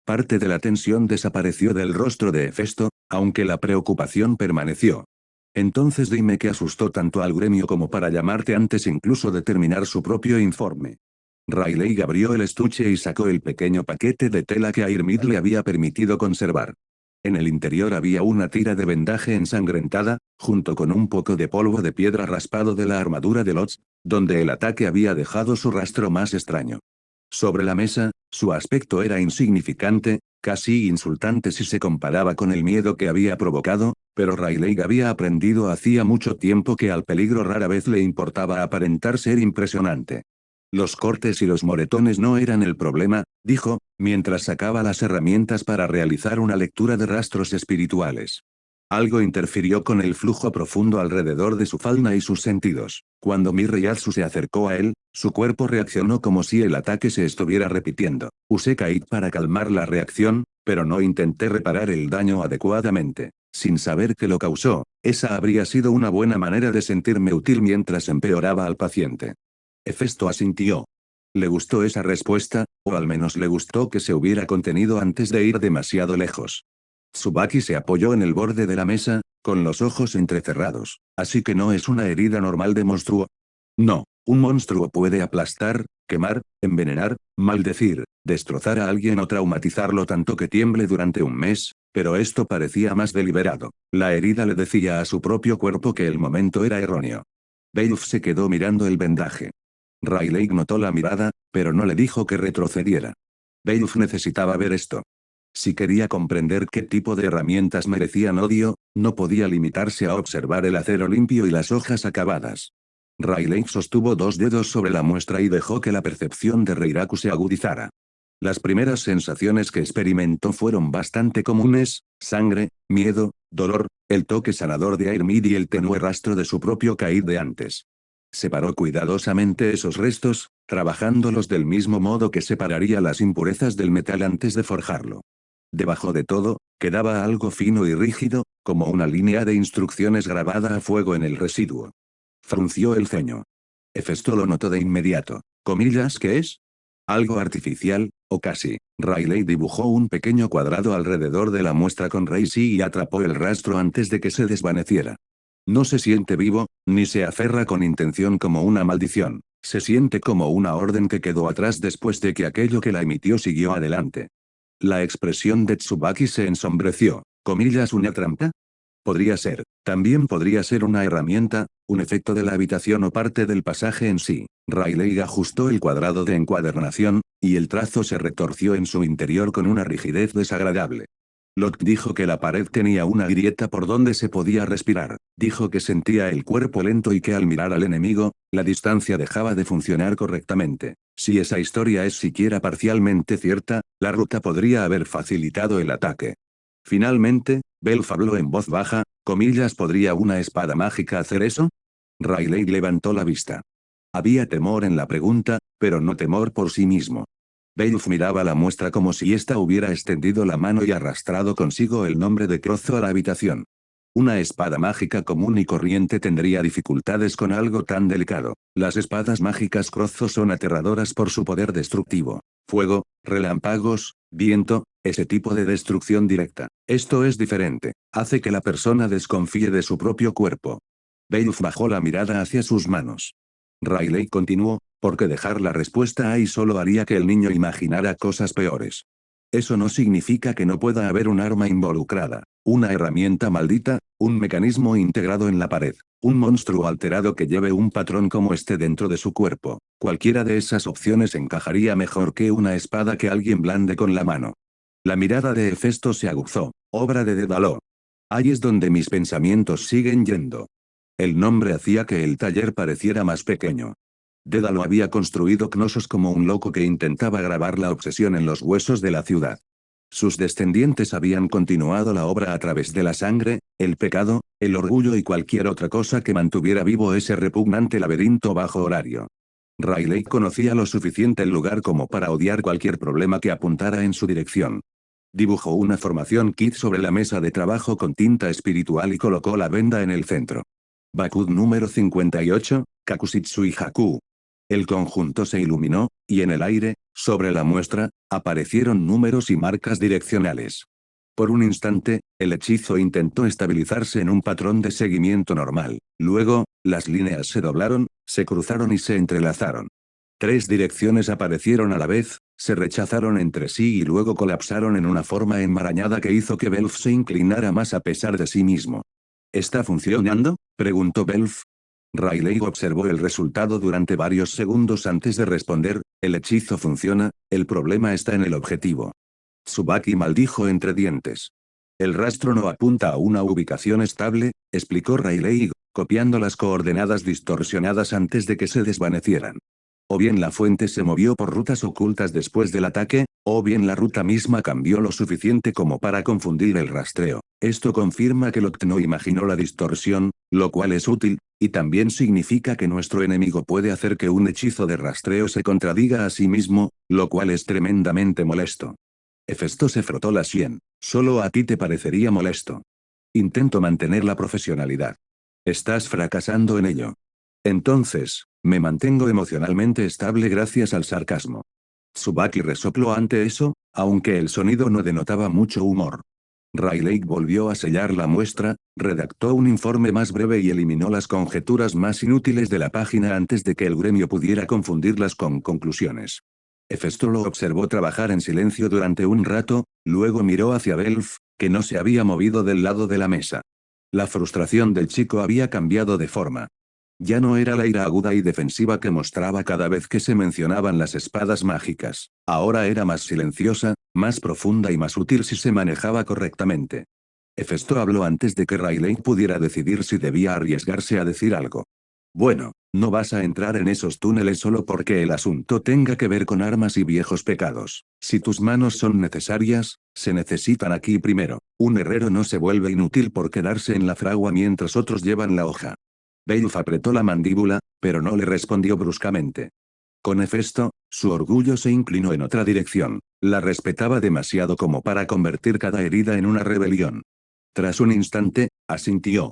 Parte de la tensión desapareció del rostro de Hefesto, aunque la preocupación permaneció. Entonces dime qué asustó tanto al gremio como para llamarte antes incluso de terminar su propio informe. Rayleigh abrió el estuche y sacó el pequeño paquete de tela que Airmid le había permitido conservar. En el interior había una tira de vendaje ensangrentada, junto con un poco de polvo de piedra raspado de la armadura de Lotz, donde el ataque había dejado su rastro más extraño. Sobre la mesa, su aspecto era insignificante, casi insultante si se comparaba con el miedo que había provocado, pero Rayleigh había aprendido hacía mucho tiempo que al peligro rara vez le importaba aparentar ser impresionante. Los cortes y los moretones no eran el problema, dijo, mientras sacaba las herramientas para realizar una lectura de rastros espirituales. Algo interfirió con el flujo profundo alrededor de su falda y sus sentidos. Cuando Mirreyatsu se acercó a él, su cuerpo reaccionó como si el ataque se estuviera repitiendo. Usé Kait para calmar la reacción, pero no intenté reparar el daño adecuadamente. Sin saber qué lo causó, esa habría sido una buena manera de sentirme útil mientras empeoraba al paciente. Hefesto asintió. Le gustó esa respuesta, o al menos le gustó que se hubiera contenido antes de ir demasiado lejos. Tsubaki se apoyó en el borde de la mesa, con los ojos entrecerrados. Así que no es una herida normal de monstruo. No, un monstruo puede aplastar, quemar, envenenar, maldecir, destrozar a alguien o traumatizarlo tanto que tiemble durante un mes, pero esto parecía más deliberado. La herida le decía a su propio cuerpo que el momento era erróneo. Beowulf se quedó mirando el vendaje. Rayleigh notó la mirada, pero no le dijo que retrocediera. Beowulf necesitaba ver esto. Si quería comprender qué tipo de herramientas merecían odio, no podía limitarse a observar el acero limpio y las hojas acabadas. Riley sostuvo 2 dedos sobre la muestra y dejó que la percepción de Reiraku se agudizara. Las primeras sensaciones que experimentó fueron bastante comunes: sangre, miedo, dolor, el toque sanador de Airmid y el tenue rastro de su propio Kaid de antes. Separó cuidadosamente esos restos, trabajándolos del mismo modo que separaría las impurezas del metal antes de forjarlo. Debajo de todo, quedaba algo fino y rígido, como una línea de instrucciones grabada a fuego en el residuo. Frunció el ceño. Hefesto lo notó de inmediato. ¿Comillas qué es? Algo artificial, o casi. Riley dibujó un pequeño cuadrado alrededor de la muestra con Reishi y atrapó el rastro antes de que se desvaneciera. No se siente vivo, ni se aferra con intención como una maldición. Se siente como una orden que quedó atrás después de que aquello que la emitió siguió adelante. La expresión de Tsubaki se ensombreció. ¿Comillas una trampa? Podría ser. También podría ser una herramienta, un efecto de la habitación o parte del pasaje en sí. Riley ajustó el cuadrado de encuadernación, y el trazo se retorció en su interior con una rigidez desagradable. Locke dijo que la pared tenía una grieta por donde se podía respirar. Dijo que sentía el cuerpo lento y que al mirar al enemigo, la distancia dejaba de funcionar correctamente. Si esa historia es siquiera parcialmente cierta, la ruta podría haber facilitado el ataque. Finalmente, Belf habló en voz baja: ¿comillas podría una espada mágica hacer eso? Riley levantó la vista. Había temor en la pregunta, pero no temor por sí mismo. Belf miraba la muestra como si ésta hubiera extendido la mano y arrastrado consigo el nombre de Crozo a la habitación. Una espada mágica común y corriente tendría dificultades con algo tan delicado. Las espadas mágicas Crozo son aterradoras por su poder destructivo. Fuego, relámpagos, viento, ese tipo de destrucción directa. Esto es diferente. Hace que la persona desconfíe de su propio cuerpo. Belf bajó la mirada hacia sus manos. Riley continuó: porque dejar la respuesta ahí solo haría que el niño imaginara cosas peores. Eso no significa que no pueda haber un arma involucrada, una herramienta maldita, un mecanismo integrado en la pared, un monstruo alterado que lleve un patrón como este dentro de su cuerpo. Cualquiera de esas opciones encajaría mejor que una espada que alguien blande con la mano. La mirada de Hefesto se aguzó. Obra de Dédalo. Ahí es donde mis pensamientos siguen yendo. El nombre hacía que el taller pareciera más pequeño. Dédalo había construido Knossos como un loco que intentaba grabar la obsesión en los huesos de la ciudad. Sus descendientes habían continuado la obra a través de la sangre, el pecado, el orgullo y cualquier otra cosa que mantuviera vivo ese repugnante laberinto bajo horario. Riley conocía lo suficiente el lugar como para odiar cualquier problema que apuntara en su dirección. Dibujó una formación kit sobre la mesa de trabajo con tinta espiritual y colocó la venda en el centro. Bakud número 58, Kakusitsu y Haku. El conjunto se iluminó, y en el aire, sobre la muestra, aparecieron números y marcas direccionales. Por un instante, el hechizo intentó estabilizarse en un patrón de seguimiento normal. Luego, las líneas se doblaron, se cruzaron y se entrelazaron. 3 direcciones aparecieron a la vez, se rechazaron entre sí y luego colapsaron en una forma enmarañada que hizo que Belf se inclinara más a pesar de sí mismo. ¿Está funcionando?, preguntó Belf. Riley observó el resultado durante varios segundos antes de responder: el hechizo funciona, el problema está en el objetivo. Tsubaki maldijo entre dientes. El rastro no apunta a una ubicación estable, explicó Riley, copiando las coordenadas distorsionadas antes de que se desvanecieran. O bien la fuente se movió por rutas ocultas después del ataque, o bien la ruta misma cambió lo suficiente como para confundir el rastreo. Esto confirma que Locke no imaginó la distorsión, lo cual es útil, y también significa que nuestro enemigo puede hacer que un hechizo de rastreo se contradiga a sí mismo, lo cual es tremendamente molesto. Hefesto se frotó la sien. Solo a ti te parecería molesto. Intento mantener la profesionalidad. Estás fracasando en ello. Entonces, me mantengo emocionalmente estable gracias al sarcasmo. Tsubaki resopló ante eso, aunque el sonido no denotaba mucho humor. Riley volvió a sellar la muestra, redactó un informe más breve y eliminó las conjeturas más inútiles de la página antes de que el gremio pudiera confundirlas con conclusiones. Hefesto lo observó trabajar en silencio durante un rato, luego miró hacia Belf, que no se había movido del lado de la mesa. La frustración del chico había cambiado de forma. Ya no era la ira aguda y defensiva que mostraba cada vez que se mencionaban las espadas mágicas. Ahora era más silenciosa, más profunda y más útil si se manejaba correctamente. Hefesto habló antes de que Riley pudiera decidir si debía arriesgarse a decir algo. Bueno, no vas a entrar en esos túneles solo porque el asunto tenga que ver con armas y viejos pecados. Si tus manos son necesarias, se necesitan aquí primero. Un herrero no se vuelve inútil por quedarse en la fragua mientras otros llevan la hoja. Beowulf apretó la mandíbula, pero no le respondió bruscamente. Con Hefesto, su orgullo se inclinó en otra dirección. La respetaba demasiado como para convertir cada herida en una rebelión. Tras un instante, asintió.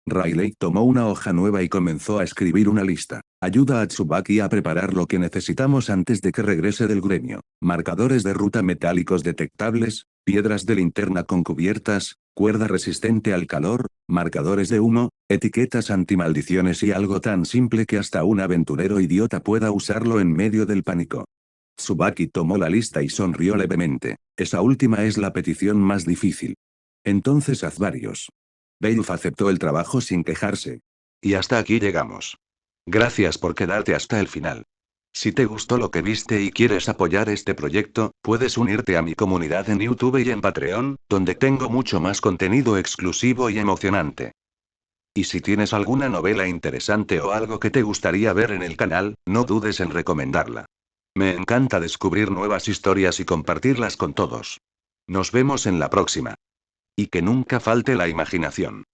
Riley tomó una hoja nueva y comenzó a escribir una lista. Ayuda a Tsubaki a preparar lo que necesitamos antes de que regrese del gremio. Marcadores de ruta metálicos detectables, piedras de linterna con cubiertas, cuerda resistente al calor, marcadores de humo, etiquetas antimaldiciones y algo tan simple que hasta un aventurero idiota pueda usarlo en medio del pánico. Tsubaki tomó la lista y sonrió levemente. Esa última es la petición más difícil. Entonces haz varios. Beowulf aceptó el trabajo sin quejarse. Y hasta aquí llegamos. Gracias por quedarte hasta el final. Si te gustó lo que viste y quieres apoyar este proyecto, puedes unirte a mi comunidad en YouTube y en Patreon, donde tengo mucho más contenido exclusivo y emocionante. Y si tienes alguna novela interesante o algo que te gustaría ver en el canal, no dudes en recomendarla. Me encanta descubrir nuevas historias y compartirlas con todos. Nos vemos en la próxima. Y que nunca falte la imaginación.